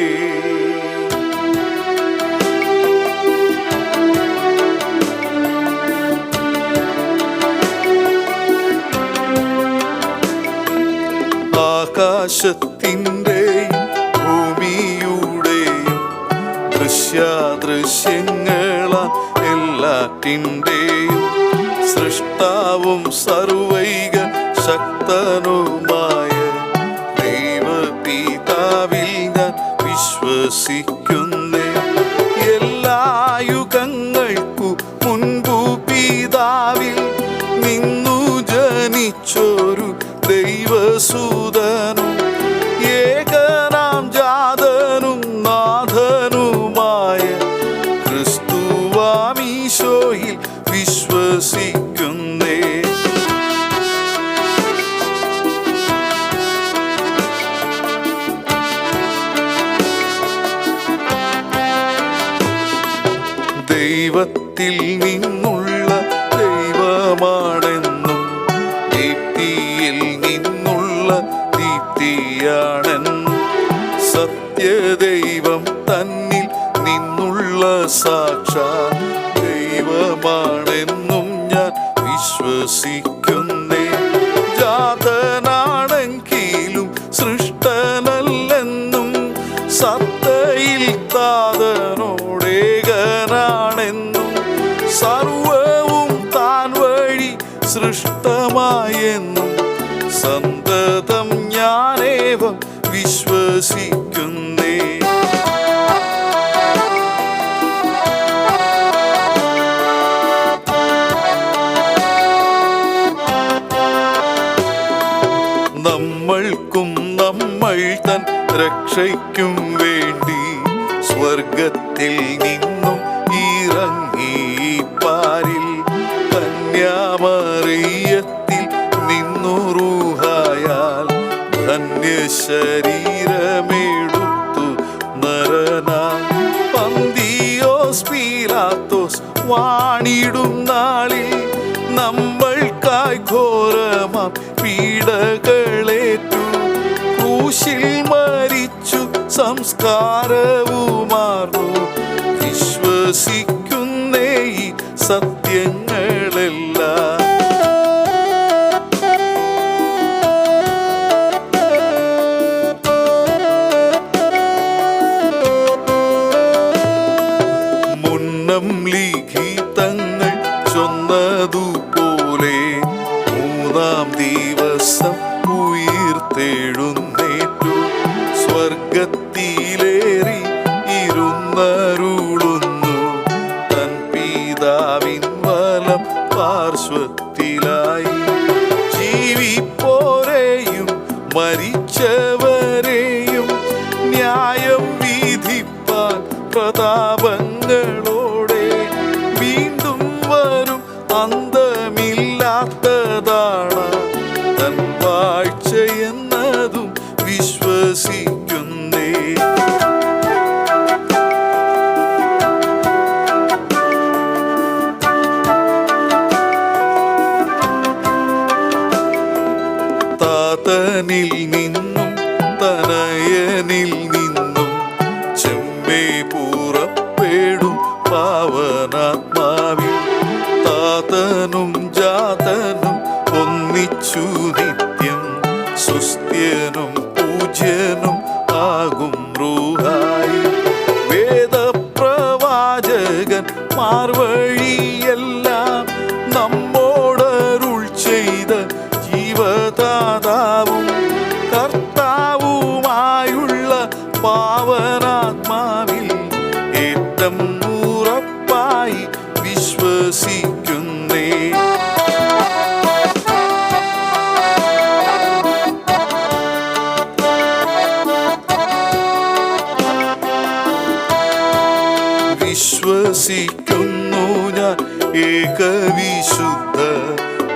ആകാശത്തിൻ്റെയും ഭൂമിയുടെയും ദൃശ്യാദൃശ്യങ്ങള എല്ലാ എല്ലാറ്റിൻ്റെയും സൃഷ്ടാവും സർവൈക ശക്തനുമായ ദൈവപിതാവിൽ ഞാൻ വിശ്വസിക്കുന്നേ. എല്ലാ യുഗങ്ങൾക്കു മുൻപു പിതാവിൽ നിന്നു ജനിച്ചൊരു ദൈവസുതനും ഏകനാം ജാതനും നാഥനുമായ ക്രിസ്തുവാമീശോയിൽ വിശ്വസിക്കുന്നേ. ദൈവത്തിൽ നിന്നുള്ള ദൈവമാണെന്നും ദീപ്തിയിൽ നിന്നുള്ള ദീപ്തിയാണെന്നും സത്യദൈവം തന്നിൽ നിന്നുള്ള സാക്ഷാൽ ദൈവമാണെന്നും ഞാൻ വിശ്വസിക്കുന്നേ. ജാതനാണെങ്കിലും സൃഷ്ടനല്ലെന്നും സത്തയിൽ താതനോടേകനാണെന്നും സർവവും താൻ വഴി സൃഷ്ടമായെന്നും സന്തതം ഞാനേവം വിശ്വസിക്കുന്നേ. നമ്മൾക്കും നമ്മൾ തൻ രക്ഷയ്ക്കും വേണ്ടി സ്വർഗത്തിൽ നിന്നും ഇറങ്ങി പാരിൽ കന്യാമറിയത്തിൽ നിന്നു റൂഹായാൽ ധന്യ ശരീരമെടുത്തു നരനാൻ പന്തിയോസ് പീലാത്തോസ് വാണിടും നാളിൽ നമ്മൾക്കായി ഘോരമാം പീഡകളേറ്റു ക്രൂശിൽ മരിച്ചു സംസ്കാരവുമാർന്നു. വിശ്വസിക്കുന്നേ ഈ സത്യങ്ങളെല്ലാം. മുന്നം ലിഖിതങ്ങൾ ചൊന്നതുപോലെ മൂന്നാം ദിവസം ഉയിർത്തെഴുന്നേറ്റു സ്വർഗത്തിലേറി ഇരുന്നരുളുന്നു തൻ പിതാവിൻ വലം പാർശ്വത്തിലായി. ജീവിപ്പോരെയും മരിച്ചവരെയും ന്യായം വിധിപ്പാൻ പ്രതാപങ്ങളോടെ വീണ്ടും വരും അന്തമില്ലാത്തതാണ് തൻ വാഴ്ചയെന്നതും വിശ്വസിക്കുന്നേ. താതനിൽ നിന്നും തനയനിൽ നിന്നും ചെമ്മേ പുറപ്പെടും പാവനാത്മാവിൽ താതനും ജാതനും ഒന്നിച്ചു നിത്യം സുസ്ഥ്യനും പൂജ്യനും ആകും റൂഹായി. വേദപ്രവാചകൻ മാർവഴിയെല്ലാം നമ്മോടരുൾ ചെയ്ത ജീവദാതാവും കർത്താവുമായുള്ള പാവനാത്മാവിൽ ഏറ്റം ഉറപ്പായി വിശ്വസിക്കുന്നേ. വിശ്വസിക്കുന്നു ഞാൻ ഏകവിശുദ്ധ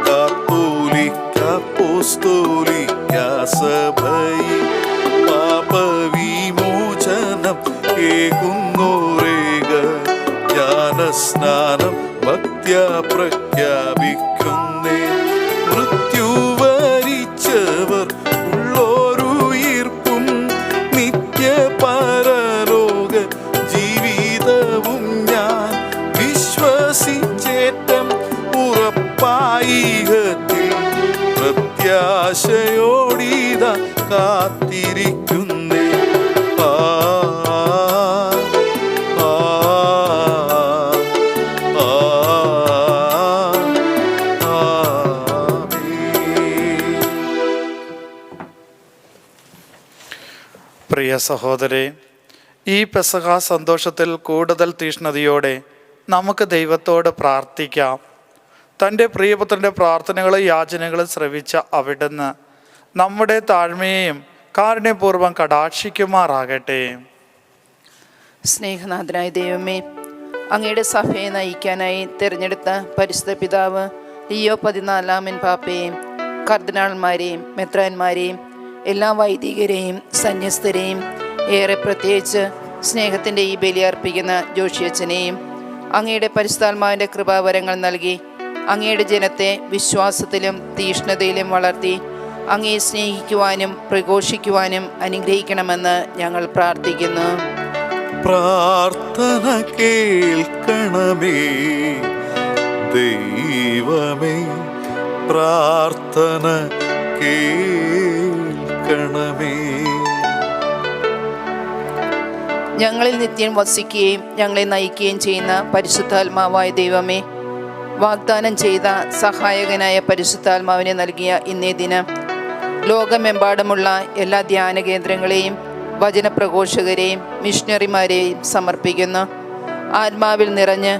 കത്തോലിക്ക അപ്പോസ്തോലിക സഭയിൽ പാപവിമോചനം ഏകുന്നോരേക ജ്ഞാനസ്നാനം ഭക്ത്യാ പ്രഖ്യാപിക്കുന്നേ. മൃത്യു വരിച്ചവർ ഉള്ളോരുയിർപ്പും നിത്യ പരലോക ജീവിതവും ഞാൻ വിശ്വസിച്ചേറ്റം ഉറപ്പായിഹത്തിൽ പ്രത്യാശയോടിത കാത്തിരിക്കുന്നേ. ആ പ്രിയ സഹോദരേ, ഈ പെസഹ സന്തോഷത്തിൽ കൂടുതൽ തീഷ്ണതയോടെ നമുക്ക് ദൈവത്തോട് പ്രാർത്ഥിക്കാം. തൻ്റെ പ്രിയപുത്രൻ്റെ പ്രാർത്ഥനകളും യാചനകളും ശ്രവിച്ച അവിടുന്ന് നമ്മുടെ താഴ്മയെയും കാരുണ്യപൂർവ്വം കടാക്ഷിക്കുമാറാകട്ടെ. സ്നേഹനാഥനായ ദൈവമേ, അങ്ങയുടെ സഭയെ നയിക്കാനായി തിരഞ്ഞെടുത്ത പരിശുദ്ധ പിതാവ് ലിയോ 14 പാപ്പയെയും കർദിനാൾമാരെയും മെത്രാന്മാരെയും എല്ലാ വൈദികരെയും സന്യസ്തരെയും ഏറെ പ്രത്യേകിച്ച് സ്നേഹത്തിൻ്റെ ഈ ബലിയർപ്പിക്കുന്ന ജോഷിയച്ചനെയും അങ്ങയുടെ പരിശുദ്ധാത്മാവിൻ്റെ കൃപാവരങ്ങൾ നൽകി അങ്ങയുടെ ജനത്തെ വിശ്വാസത്തിലും തീഷ്ണതയിലും വളർത്തി അങ്ങയെ സ്നേഹിക്കുവാനും പ്രഘോഷിക്കുവാനും അനുഗ്രഹിക്കണമെന്ന് ഞങ്ങൾ പ്രാർത്ഥിക്കുന്നു. പ്രാർത്ഥന കേൾക്കണമേ ദൈവമേ, പ്രാർത്ഥന കേൾക്കണമേ. ഞങ്ങളിൽ നിത്യം വസിക്കുകയും ഞങ്ങളെ നയിക്കുകയും ചെയ്യുന്ന പരിശുദ്ധാത്മാവായ ദൈവമേ, വാഗ്ദാനം ചെയ്ത സഹായകനായ പരിശുദ്ധാത്മാവിനെ നൽകിയ ഇന്നേ ദിനം ലോകമെമ്പാടുമുള്ള എല്ലാ ധ്യാന കേന്ദ്രങ്ങളെയും വചനപ്രഘോഷകരെയും മിഷണറിമാരെയും സമർപ്പിക്കുന്നു. ആത്മാവിൽ നിറഞ്ഞ്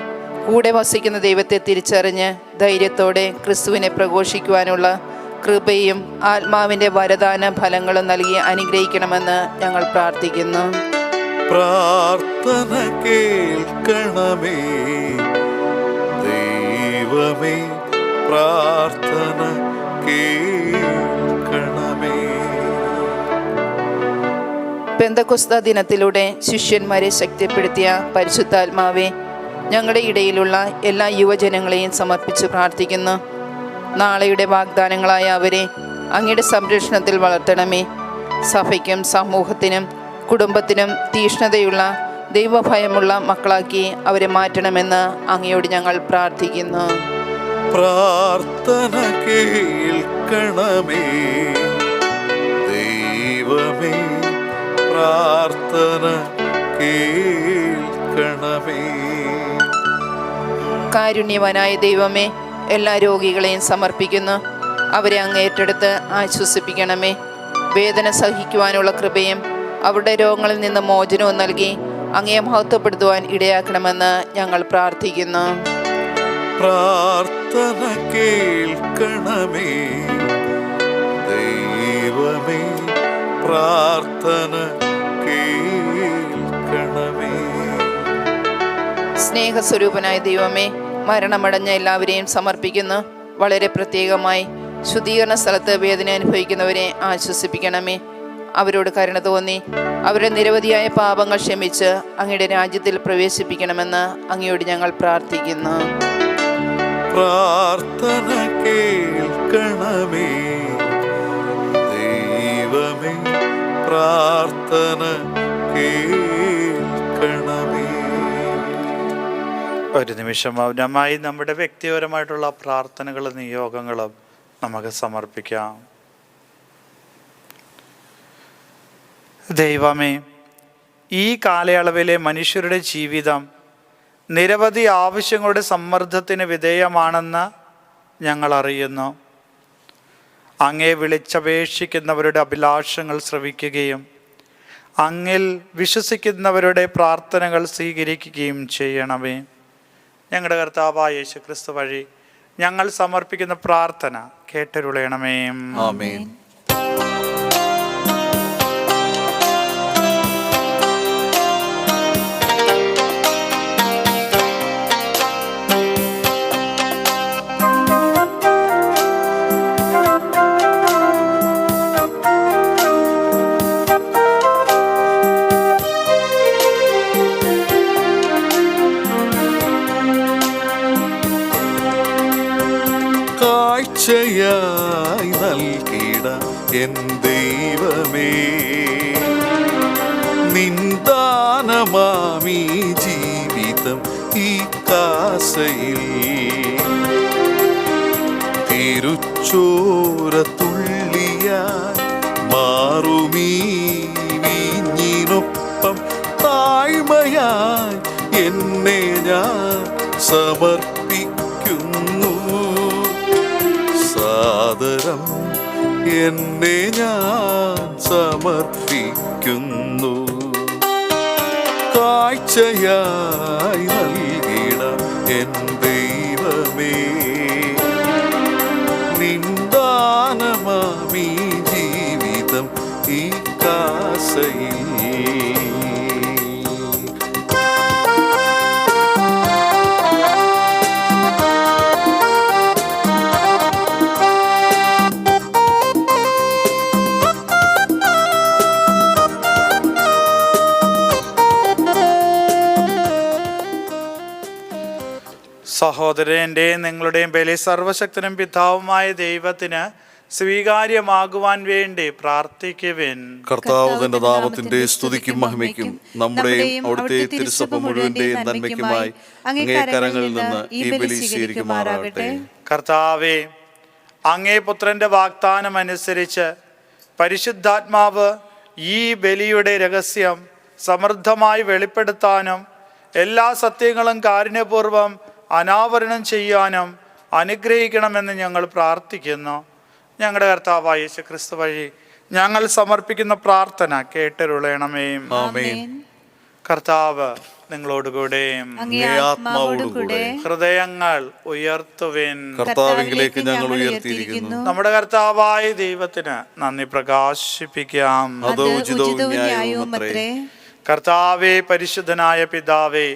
കൂടെ വസിക്കുന്ന ദൈവത്തെ തിരിച്ചറിഞ്ഞ് ധൈര്യത്തോടെ ക്രിസ്തുവിനെ പ്രഘോഷിക്കുവാനുള്ള കൃപയും ആത്മാവിൻ്റെ വരദാന ഫലങ്ങളും നൽകി അനുഗ്രഹിക്കണമെന്ന് ഞങ്ങൾ പ്രാർത്ഥിക്കുന്നു. പ്രാർത്ഥന കേൾക്കണമേ ദൈവമേ, പ്രാർത്ഥന കേൾക്കണമേ. പെന്തക്കോസ്ത ദിനത്തിലൂടെ ശിഷ്യന്മാരെ ശക്തിപ്പെടുത്തിയ പരിശുദ്ധാത്മാവെ, ഞങ്ങളുടെ ഇടയിലുള്ള എല്ലാ യുവജനങ്ങളെയും സമർപ്പിച്ച് പ്രാർത്ഥിക്കുന്നു. നാളെയുടെ വാഗ്ദാനങ്ങളായ അവരെ അങ്ങയുടെ സംരക്ഷണത്തിൽ വളർത്തണമേ. സഭയ്ക്കും സമൂഹത്തിനും കുടുംബത്തിനും തീഷ്ണതയുള്ള ദൈവഭയമുള്ള മക്കളാക്കി അവരെ മാറ്റണമെന്ന് അങ്ങയോട് ഞങ്ങൾ പ്രാർത്ഥിക്കുന്നു. പ്രാർത്ഥന കേൾക്കണമേ ദൈവമേ, പ്രാർത്ഥന കേൾക്കണമേ. കാരുണ്യവാനായ ദൈവമേ, എല്ലാ രോഗികളെയും സമർപ്പിക്കുന്നു. അവരെ അങ്ങ് ഏറ്റെടുത്ത് ആശ്വസിപ്പിക്കണമേ. വേദന സഹിക്കുവാനുള്ള കൃപയും അവരുടെ രോഗങ്ങളിൽ നിന്ന് മോചനവും നൽകി അങ്ങയെ മഹത്വപ്പെടുത്തുവാൻ ഇടയാക്കണമെന്ന് ഞങ്ങൾ പ്രാർത്ഥിക്കുന്നു. പ്രാർത്ഥന കേൾക്കണമേ ദൈവമേ, പ്രാർത്ഥന കേൾക്കണമേ. സ്നേഹസ്വരൂപനായ ദൈവമേ, മരണമടഞ്ഞ എല്ലാവരെയും സമർപ്പിക്കുന്നു. വളരെ പ്രത്യേകമായി ശുദ്ധീകരണ സ്ഥലത്ത് വേദന അനുഭവിക്കുന്നവരെ ആശ്വസിപ്പിക്കണമേ. അവരോട് കരുണ തോന്നി അവരുടെ നിരവധിയായ പാപങ്ങൾ ക്ഷമിച്ച് അങ്ങയുടെ രാജ്യത്തിൽ പ്രവേശിപ്പിക്കണമെന്ന് അങ്ങയോട് ഞങ്ങൾ പ്രാർത്ഥിക്കുന്നു. പ്രാർത്ഥന കേൾക്കണമേ ദൈവമേ, പ്രാർത്ഥന കേൾക്കണമേ. ഒരു നിമിഷം മൗനമായി നമ്മുടെ വ്യക്തിപരമായിട്ടുള്ള പ്രാർത്ഥനകളും നിയോഗങ്ങളും നമുക്ക് സമർപ്പിക്കാം. ദൈവമേ, ഈ കാലയളവിലെ മനുഷ്യരുടെ ജീവിതം നിരവധി ആവശ്യങ്ങളുടെ സമ്മർദ്ദത്തിന് വിധേയമാണെന്ന് ഞങ്ങൾ അറിയുന്നു. അങ്ങേ വിളിച്ചപേക്ഷിക്കുന്നവരുടെ അഭിലാഷങ്ങൾ ശ്രവിക്കുകയും അങ്ങിൽ വിശ്വസിക്കുന്നവരുടെ പ്രാർത്ഥനകൾ സ്വീകരിക്കുകയും ചെയ്യണമേ. ഞങ്ങളുടെ കർത്താവായ യേശുക്രിസ്തു വഴി ഞങ്ങൾ സമർപ്പിക്കുന്ന പ്രാർത്ഥന കേട്ടരുളയണമേ. ആമേൻ. കാഴ്ചയായി നൽകിട എൻ ദൈവമേ, നിന്ദാനമാമീ ജീവിതം ഈ കാസയിൽ തിരുച്ചോര തുള്ളിയായി മാറുമീ വീഞ്ഞിനൊപ്പം താഴ്മയായി എന്നെ ഞാൻ സമർപ്പിക്കുന്നു. സാദരം എന്നെ ഞാൻ സമർപ്പിക്കുന്നു. കാഴ്ചയായി നൽകിടാം എൻ ദൈവമേ, നിന്ദാനമാമീ ജീവിതം ഈ കാസയിൽ. സഹോദരൻ്റെയും നിങ്ങളുടെയും ബലി സർവശക്തനും പിതാവുമായ ദൈവത്തിന് സ്വീകാര്യമാകുവാൻ വേണ്ടി പ്രാർത്ഥിക്കുവിൻ. കർത്താവ് തന്റെ നാമത്തിന്റെ സ്തുതിക്കും മഹിമയ്ക്കും നമ്മുടെയും അവിടുത്തെ തിരുസഭ മുഴുവന്റെയും നന്മയ്ക്കുമായി അങ്ങേ കരങ്ങളിൽ നിന്ന് ഈ ബലി സ്വീകരിക്കുമാറാകട്ടെ. കർത്താവേ, അങ്ങേ പുത്രന്റെ വാഗ്ദാനം അനുസരിച്ച് പരിശുദ്ധാത്മാവ് ഈ ബലിയുടെ രഹസ്യം സമൃദ്ധമായി വെളിപ്പെടുത്താനും എല്ലാ സത്യങ്ങളും കാരുണ്യപൂർവ്വം അനാവരണം ചെയ്യാനും അനുഗ്രഹിക്കണമെന്ന് ഞങ്ങൾ പ്രാർത്ഥിക്കുന്നു. ഞങ്ങളുടെ കർത്താവായ യേശുക്രിസ്തു വഴി ഞങ്ങൾ സമർപ്പിക്കുന്ന പ്രാർത്ഥന കേട്ടരുളണമേ. ആമേൻ. കർത്താവ് നിങ്ങളോടുകൂടെ, ഹൃദയങ്ങൾ ഉയർത്തുവിൻ. കർത്താവിലേക്ക് ഞങ്ങൾ ഉയർത്തിയിരിക്കുന്നു. നമ്മുടെ കർത്താവായ ദൈവത്തിന് നന്ദി പ്രകാശിപ്പിക്കാം. അത് ഉചിതവും ന്യായവുമത്രേ. കർത്താവേ, പരിശുദ്ധനായ പിതാവേ,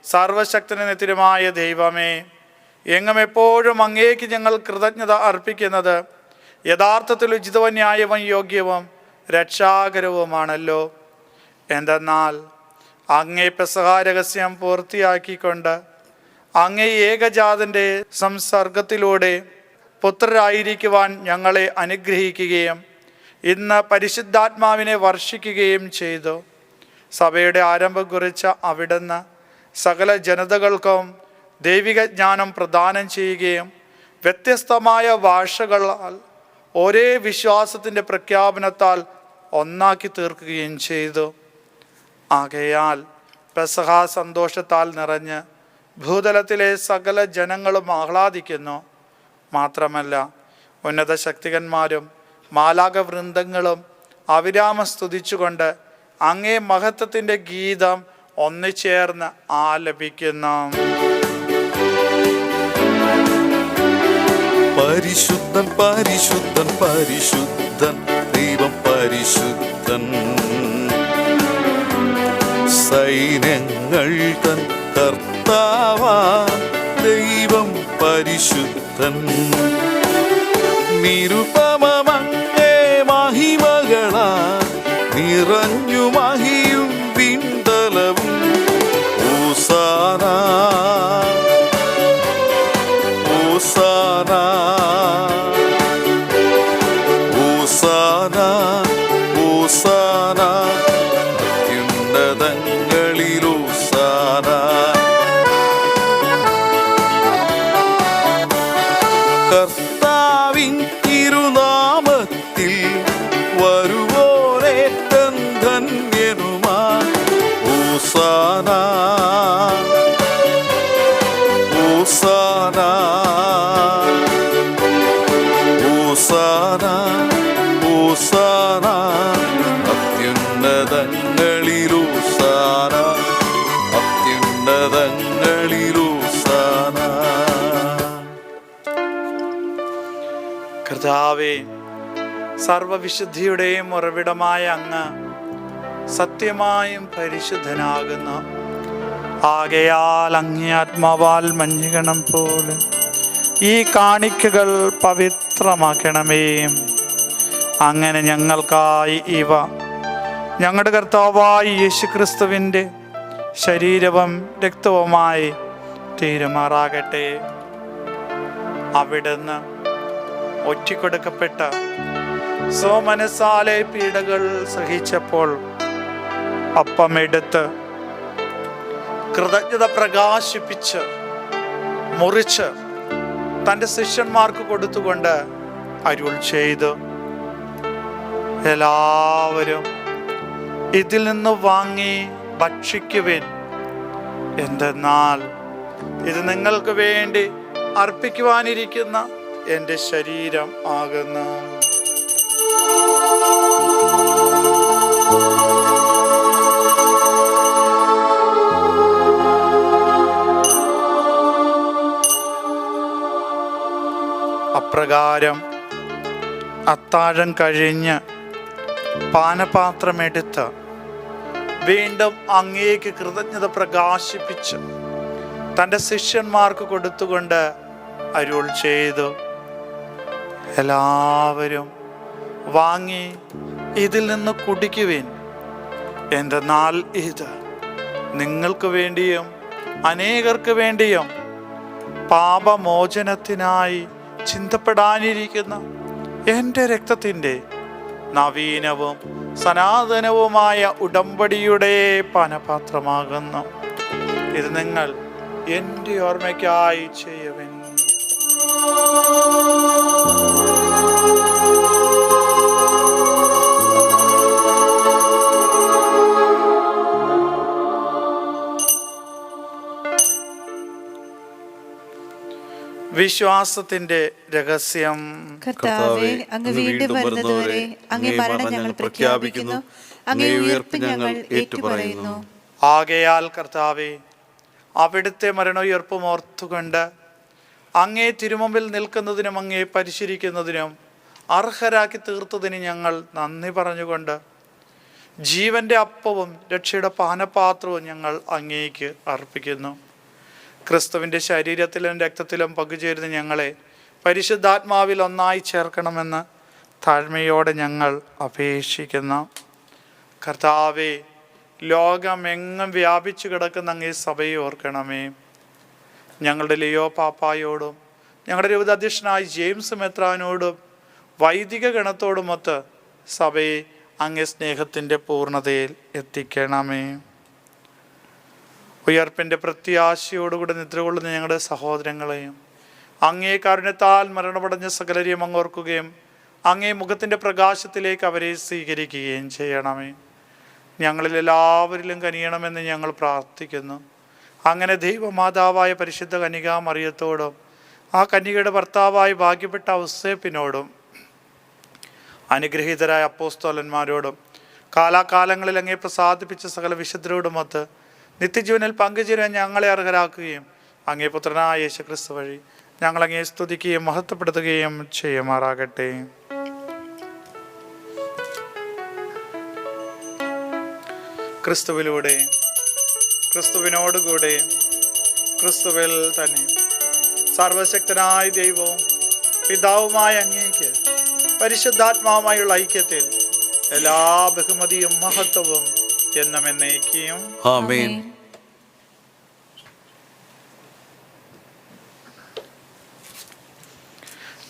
സർവശക്തനിത്യമായ ദൈവമേ, എങ്ങും എപ്പോഴും അങ്ങേക്ക് ഞങ്ങൾ കൃതജ്ഞത അർപ്പിക്കുന്നത് യഥാർത്ഥത്തിൽ ഉചിതവും ന്യായവും യോഗ്യവും രക്ഷാകരവുമാണല്ലോ. എന്തെന്നാൽ അങ്ങേ പെസഹ രഹസ്യം പൂർത്തിയാക്കിക്കൊണ്ട് അങ്ങേ ഏകജാതൻ്റെ സംസർഗത്തിലൂടെ പുത്രരായിരിക്കുവാൻ ഞങ്ങളെ അനുഗ്രഹിക്കുകയും ഇന്ന് പരിശുദ്ധാത്മാവിനെ വർഷിക്കുകയും ചെയ്തു. സഭയുടെ ആരംഭം കുറിച്ച അവിടുന്ന് സകല ജനതകൾക്കും ദൈവിക ജ്ഞാനം പ്രദാനം ചെയ്യുകയും വ്യത്യസ്തമായ ഭാഷകളാൽ ഒരേ വിശ്വാസത്തിൻ്റെ പ്രഖ്യാപനത്താൽ ഒന്നാക്കി തീർക്കുകയും ചെയ്തു. ആകയാൽ പെസഹ സന്തോഷത്താൽ നിറഞ്ഞ് ഭൂതലത്തിലെ സകല ജനങ്ങളും ആഹ്ലാദിക്കുന്നു. മാത്രമല്ല, ഉന്നത ശക്തികന്മാരും മാലാഖവൃന്ദങ്ങളും അവിരാമം സ്തുതിച്ചുകൊണ്ട് അങ്ങേ മഹത്വത്തിൻ്റെ ഗീതം ഒന്നുചേർന്ന് ആലപിക്കുന്നു. പരിശുദ്ധൻ പരിശുദ്ധൻ പരിശുദ്ധൻ ദൈവം പരിശുദ്ധൻ, സൈന്യങ്ങൾ തൻ കർത്താവാ ദൈവം പരിശുദ്ധൻ. നിരുപമമങ്ങേ മഹിമകളാ നിറഞ്ഞു മഹിയും വിണ്ടലവും. ഓസാന ഓസാന ഓസാന ഓസാന അത്യുന്നതങ്ങളിൽ ഓസാന. കർത്താവിൻ തിരുനാമത്തിൽ വരുവോരേറ്റം ധന്യനുമാ. ഓസാന ഓസാന ഓസാന ഓസാന അത്യുന്നതങ്ങളിൽ ഓസാന അത്യുന്നതങ്ങളിൽ ഓസാന. കർത്താവേ, സർവവിശുദ്ധിയുടെയും ഉറവിടമായ അങ്ങ് സത്യമായും പരിശുദ്ധനാകുന്നു. ആകയാൽ അങ്ങേ ആത്മാവാൽ മഞ്ഞുകണം പോലെ ഈ കാണിക്കകൾ പവിത്രമാക്കണമേ. അങ്ങനെ ഞങ്ങൾക്കായി ഇവ ഞങ്ങളുടെ കർത്താവായ യേശുക്രിസ്തുവിൻ്റെ ശരീരവും രക്തവുമായി തീരുമാറാകട്ടെ. അവിടുന്ന് ഒറ്റിക്കൊടുക്കപ്പെട്ട സ്വമനസാലെ പീഡകൾ സഹിച്ചപ്പോൾ അപ്പമെടുത്ത് കൃതജ്ഞത പ്രകാശിപ്പിച്ച് മുറിച്ച് തൻ്റെ ശിഷ്യന്മാർക്ക് കൊടുത്തുകൊണ്ട് അരുൾ ചെയ്തു, എല്ലാവരും ഇതിൽ നിന്ന് വാങ്ങി ഭക്ഷിക്കുവിൻ. എന്തെന്നാൽ ഇത് നിങ്ങൾക്ക് വേണ്ടി അർപ്പിക്കുവാനിരിക്കുന്ന എൻ്റെ ശരീരം ആകുന്നു. അപ്രകാരം അത്താഴം കഴിഞ്ഞ് പാനപാത്രമെടുത്ത് വീണ്ടും അങ്ങേക്ക് കൃതജ്ഞത പ്രകാശിപ്പിച്ച് തൻ്റെ ശിഷ്യന്മാർക്ക് കൊടുത്തുകൊണ്ട് അരുൾ ചെയ്തു, എല്ലാവരും വാങ്ങി ഇതിൽ നിന്ന് കുടിക്കുവിൻ. എന്തെന്നാൽ ഇത് നിങ്ങൾക്ക് വേണ്ടിയും അനേകർക്ക് വേണ്ടിയും പാപമോചനത്തിനായി ചിന്തപ്പെടാനിരിക്കുന്ന എൻ്റെ രക്തത്തിൻ്റെ നവീനവും സനാതനവുമായ ഉടമ്പടിയുടെ പാനപാത്രമാകുന്നു. ഇത് നിങ്ങൾ എൻ്റെ ഓർമ്മയ്ക്കായി ചെയ്യുവിൻ. വിശ്വാസത്തിന്റെ രഹസ്യം. കർത്താവേ, അങ്ങ് വീണ്ടും വരുന്നതുവരെ അങ്ങേ മരണം ഞങ്ങൾ പ്രഖ്യാപിക്കുന്നു, അങ്ങേ ഉയർപ്പ് ഞങ്ങൾ ഏറ്റുപറയുന്നു. ആകയാൽ കർത്താവേ, അവിടുത്തെ മരണോയർപ്പും ഓർത്തുകൊണ്ട് അങ്ങേ തിരുമുമ്പിൽ നിൽക്കുന്നതിനും അങ്ങേ പരിശീലിക്കുന്നതിനും അർഹരാക്കി തീർത്തതിന് ഞങ്ങൾ നന്ദി പറഞ്ഞുകൊണ്ട് ജീവന്റെ അപ്പവും രക്ഷയുടെ പാനപാത്രവും ഞങ്ങൾ അങ്ങേക്ക് അർപ്പിക്കുന്നു. ക്രിസ്തുവിൻ്റെ ശരീരത്തിലും രക്തത്തിലും പങ്കുചേരുന്ന ഞങ്ങളെ പരിശുദ്ധാത്മാവിൽ ഒന്നായി ചേർക്കണമെന്ന് താഴ്മയോടെ ഞങ്ങൾ അപേക്ഷിക്കുന്നു. കർത്താവേ, ലോകമെങ്ങും വ്യാപിച്ചു കിടക്കുന്ന അങ്ങേ സഭയെ ഓർക്കണമേ. ഞങ്ങളുടെ ലിയോ പാപ്പായോടും ഞങ്ങളുടെ രൂപത അധ്യക്ഷനായ ജെയിംസ് മെത്രാനോടും വൈദിക ഗണത്തോടുമൊത്ത് സഭയെ അങ്ങേ സ്നേഹത്തിൻ്റെ പൂർണ്ണതയിൽ എത്തിക്കണമേ. ഉയർപ്പിൻ്റെ പ്രത്യാശയോടുകൂടി നിദ്രകൊള്ളുന്ന ഞങ്ങളുടെ സഹോദരങ്ങളെയും അങ്ങേ കാരുണ്യത്താൽ മരണമടഞ്ഞ സകലരെയും അങ്ങ് ഓർക്കുകയും അങ്ങേ മുഖത്തിൻ്റെ പ്രകാശത്തിലേക്ക് അവരെ സ്വീകരിക്കുകയും ചെയ്യണമേ. ഞങ്ങളിൽ എല്ലാവരിലും കനിയണമെന്ന് ഞങ്ങൾ പ്രാർത്ഥിക്കുന്നു. അങ്ങനെ ദൈവമാതാവായ പരിശുദ്ധ കന്യകാ മറിയത്തോടും ആ കന്യകയുടെ ഭർത്താവായ ഭാഗ്യപ്പെട്ട ഔസേപ്പിനോടും അനുഗ്രഹീതരായ അപ്പോസ്തലന്മാരോടും കാലാകാലങ്ങളിൽ അങ്ങേ പ്രസാദിപ്പിച്ച സകല വിശുദ്ധരോടുമൊത്ത് നിത്യജീവനിൽ പങ്കുചേരാൻ ഞങ്ങളെ അർഹരാക്കുകയും അങ്ങേ പുത്രനായ യേശുക്രിസ്തു വഴി ഞങ്ങളങ്ങേ സ്തുതിക്കുകയും മഹത്വപ്പെടുത്തുകയും ചെയ്യുമാറാകട്ടെ. ക്രിസ്തുവിലൂടെ, ക്രിസ്തുവിനോടുകൂടെ, ക്രിസ്തുവിൽ തന്നെ സർവശക്തനായ ദൈവവും പിതാവുമായ അങ്ങേക്ക് പരിശുദ്ധാത്മാവുമായുള്ള ഐക്യത്തിൽ എല്ലാ ബഹുമതിയും മഹത്വവും എന്നും എന്നേക്കും ആമേൻ.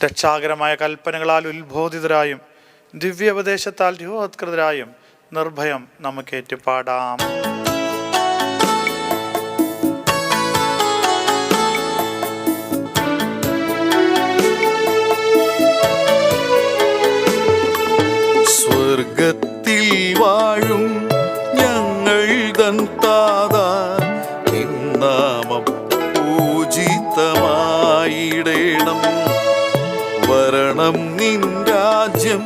രക്ഷാകരമായ കൽപ്പനകളാൽ ഉത്ബോധിതരായും ദിവ്യോപദേശത്താൽ രൂപവത്കൃതരായും നിർഭയം നമുക്ക് ഏറ്റുപാടാം. സ്വർഗത്തിൽ വാഴും ഞങ്ങൾ തൻ താതാ, നിൻ നാമം പൂജിതമായിടേണം. വരണം നിൻ രാജ്യം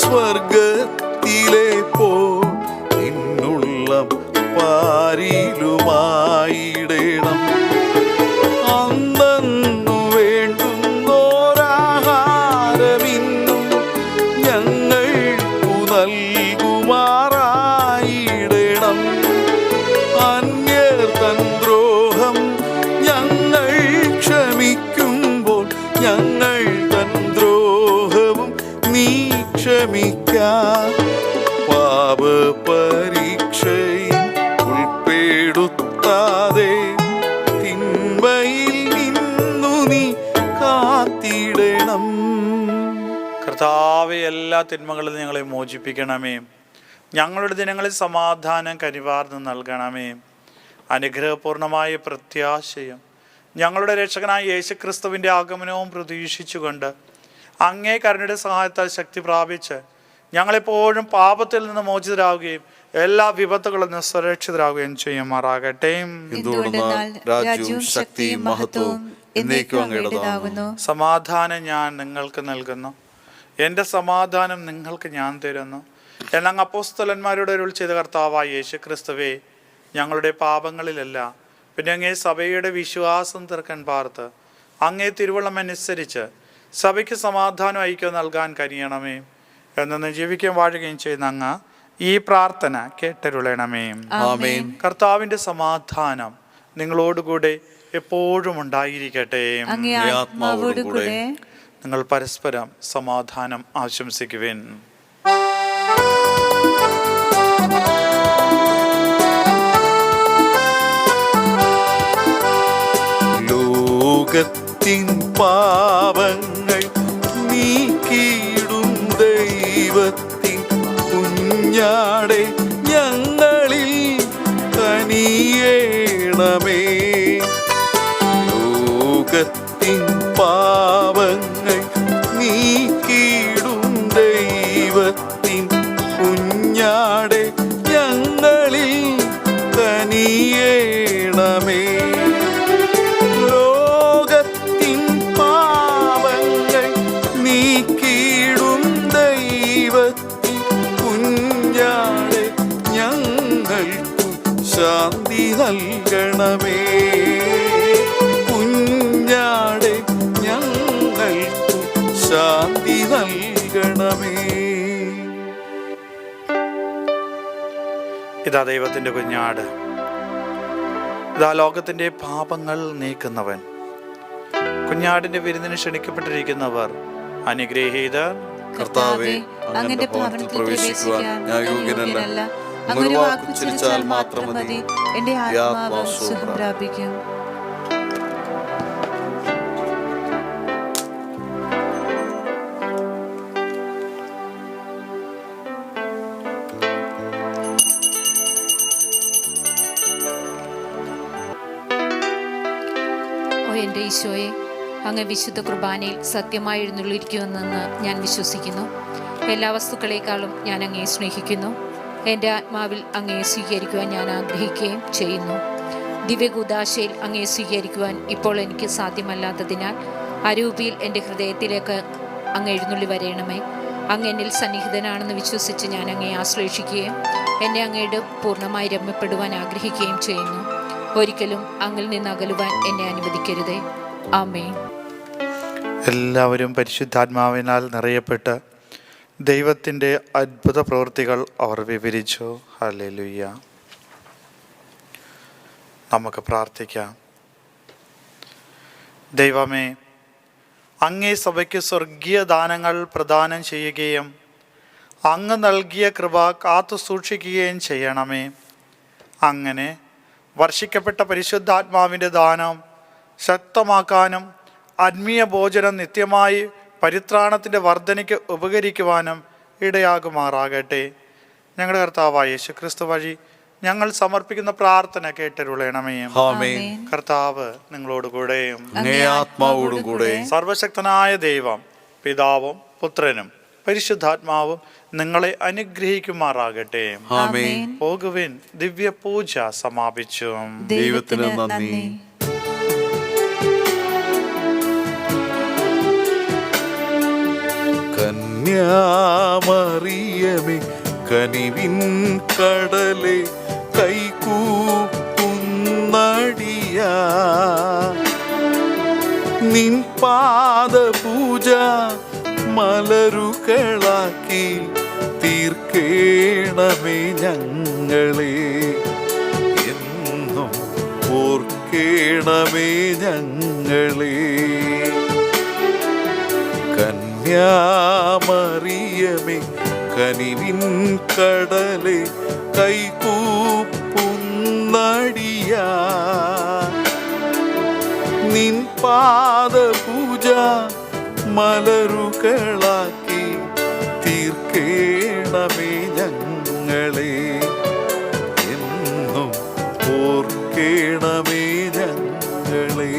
സ്വർഗത്തിലെ പോൽ നിന്നുള്ളം പാരിലുമായിടേണം. അന്നു വേണ്ടുന്നോരാഹാരമിന്നും ഞങ്ങൾക്കു നൽകുമാറായിടണം. അന്യർ തൻ ദ്രോഹം ഞങ്ങൾ ക്ഷമിക്കുമ്പോൾ ഞങ്ങൾ തൻ ദ്രോഹവും നീ ക്ഷമിക്കാം. പാപപരീക്ഷയിൽ ഉൾപ്പെടുത്താതെ തിന്മയിൽ നിന്നു നീ കാത്തിടണം. കർത്താവേ, എല്ലാ തിന്മകളിൽ ഞങ്ങളെ മോചിപ്പിക്കണമേ. ഞങ്ങളുടെ ദിനങ്ങളിൽ സമാധാനം കനിവാർന്ന് നൽകണമേ. അനുഗ്രഹപൂർണമായ പ്രത്യാശയും ഞങ്ങളുടെ രക്ഷകനായ യേശുക്രിസ്തുവിൻ്റെ ആഗമനവും പ്രതീക്ഷിച്ചുകൊണ്ട് അങ്ങേ കരുണയുടെ സഹായത്താൽ ശക്തി പ്രാപിച്ച് ഞങ്ങളെപ്പോഴും പാപത്തിൽ നിന്ന് മോചിതരാകുകയും എല്ലാ വിപത്തുകളിൽ നിന്ന് സുരക്ഷിതരാകുകയും ചെയ്യുമാറാകട്ടെ. എന്തുകൊണ്ടെന്നാൽ രാജ്യവും ശക്തിയും മഹത്വവും എന്നേക്കും അങ്ങയുടേതാകുന്നു. സമാധാനം ഞാൻ നിങ്ങൾക്ക് നൽകുന്നു, എൻ്റെ സമാധാനം നിങ്ങൾക്ക് ഞാൻ തരുന്നു. എന്നാൽ അപ്പോസ്തലന്മാരോട് അരുൾ ചെയ്ത കർത്താവായ യേശു ക്രിസ്തുവേ, ഞങ്ങളുടെ പാപങ്ങളിലല്ല, പിന്നെ അങ്ങേ സഭയുടെ വിശ്വാസം തീർക്കാൻ പാർത്ത് അങ്ങേ തിരുവള്ളം അനുസരിച്ച് സഭയ്ക്ക് സമാധാനം ഐക്യം നൽകാൻ കഴിയണമേ. എന്നു ജീവിക്കുകയും വാഴുകയും ചെയ്യുന്ന അങ്ങ് ഈ പ്രാർത്ഥന കേട്ടരുളണമേ. ആമേൻ. കർത്താവിൻ്റെ സമാധാനം നിങ്ങളോടുകൂടെ എപ്പോഴും ഉണ്ടായിരിക്കട്ടെ. അങ്ങേ ആത്മാവോടുകൂടെ. നിങ്ങൾ പരസ്പരം സമാധാനം ആശംസിക്കുവിൻ. ലോകത്തിൻ പാപങ്ങൾ നീക്കിയിടും ദൈവത്തിൻ കുഞ്ഞാടെ ഞങ്ങളിൽ കനിയേണമേ. ലോകത്തിൻ പാപങ്ങൾ നീക്കിയിടും ദൈവത്തിൻ കുഞ്ഞാടെ ഞങ്ങളിൽ കനിയേണമേ. ലോകത്തിൻ പാപങ്ങൾ നീക്കിയിടും ദൈവത്തിൻ കുഞ്ഞാടെ ഞങ്ങൾക്കു ശാന്തി നൽകണമേ. കുഞ്ഞാടെ ഞങ്ങൾക്കു ശാന്തി നൽകണമേ. ഇതാ ദൈവത്തിൻ്റെ കുഞ്ഞാട്, ഇതാ ലോകത്തിൻ്റെ പാപങ്ങൾ നീക്കുന്നവൻ. കുഞ്ഞാടിൻ്റെ വിരുന്നിന് ക്ഷണിക്കപ്പെട്ടിരിക്കുന്നവർ അനുഗ്രഹീതർ. കർത്താവേ, അങ്ങയുടെ ഭവനത്തിൽ പ്രവേശിക്കുവാൻ ഞാൻ യോഗ്യനല്ല. അങ്ങ് ഒരു വാക്ക് ഉച്ചരിച്ചാൽ മാത്രം മതി, എന്റെ ആത്മാവ് ആത്മാവ് സുഖം പ്രാപിക്കും. എൻ്റെ ഈശോയെ, അങ്ങ് വിശുദ്ധ കുർബാനയിൽ സത്യമായി എഴുന്നള്ളിയിരിക്കുമെന്ന് ഞാൻ വിശ്വസിക്കുന്നു. എല്ലാ വസ്തുക്കളെക്കാളും ഞാൻ അങ്ങയെ സ്നേഹിക്കുന്നു. എൻ്റെ ആത്മാവിൽ അങ്ങയെ സ്വീകരിക്കുവാൻ ഞാൻ ആഗ്രഹിക്കുകയും ചെയ്യുന്നു. ദിവ്യകൂദാശയിൽ അങ്ങയെ സ്വീകരിക്കുവാൻ ഇപ്പോൾ എനിക്ക് സാധ്യമല്ലാത്തതിനാൽ അരൂപിയിൽ എൻ്റെ ഹൃദയത്തിലേക്ക് അങ്ങ് എഴുന്നള്ളി വരയണമേ. അങ്ങ് എന്നിൽ സന്നിഹിതനാണെന്ന് വിശ്വസിച്ച് ഞാൻ അങ്ങയെ ആശ്ലേഷിക്കുകയും എന്നെ അങ്ങയുടെ പൂർണ്ണമായി രമ്യപ്പെടുവാൻ ആഗ്രഹിക്കുകയും ചെയ്യുന്നു. ഒരിക്കലും അങ്ങിൽ നിന്ന് അകലുവാൻ എന്നെ അനുവദിക്കരുതേ. ആമേൻ. എല്ലാവരും പരിശുദ്ധാത്മാവിനാൽ നിറയപ്പെട്ട് ദൈവത്തിൻ്റെ അത്ഭുത പ്രവൃത്തികൾ അവർ വിവരിച്ചു. ഹല്ലേലൂയ. നമുക്ക് പ്രാർത്ഥിക്കാം. ദൈവമേ, അങ്ങേ സഭയ്ക്ക് സ്വർഗീയ ദാനങ്ങൾ പ്രദാനം ചെയ്യുകയും അങ്ങ് നൽകിയ കൃപ കാത്തു സൂക്ഷിക്കുകയും ചെയ്യണമേ. അങ്ങനെ വർഷിക്കപ്പെട്ട പരിശുദ്ധാത്മാവിൻ്റെ ദാനം ശക്തമാക്കാനും ആത്മീയ ഭോജനം നിത്യമായി പരിത്രാണത്തിൻ്റെ വർധനയ്ക്ക് ഉപകരിക്കുവാനും ഇടയാകുമാറാകട്ടെ. ഞങ്ങളുടെ കർത്താവായ യേശുക്രിസ്തു വഴി ഞങ്ങൾ സമർപ്പിക്കുന്ന പ്രാർത്ഥന കേട്ടരുളണമേ. കർത്താവ് നിങ്ങളോടുകൂടെയും ആത്മാവോടുകൂടെ. സർവശക്തനായ ദൈവം പിതാവും പുത്രനും പരിശുദ്ധാത്മാവും നിങ്ങളെ അനുഗ്രഹിക്കുമാറാകട്ടെ. പോകുവിൻ, ദിവ്യ പൂജ സമാപിച്ചു. ദൈവത്തിന് നന്ദി. കന്യാമറിയമേ, കനിവിൻ കടലെ കൈകൂപ്പുന്നടിയാ നിൻ പാദപൂജ മലരുകളാക്കി തീർക്കേണമേ ഞങ്ങളെ. എന്നും ഓർക്കേണമേ ഞങ്ങളെ. കന്യാമറിയമേ, കനിവിൻ കടലെ കൈകൂപ്പുന്നടിയാ നിൻ പാദപൂജ മലരുകളാക്കി തീർക്കേണമേ ഞങ്ങളെ. എന്നും ഓർക്കേണമേ ഞങ്ങളെ.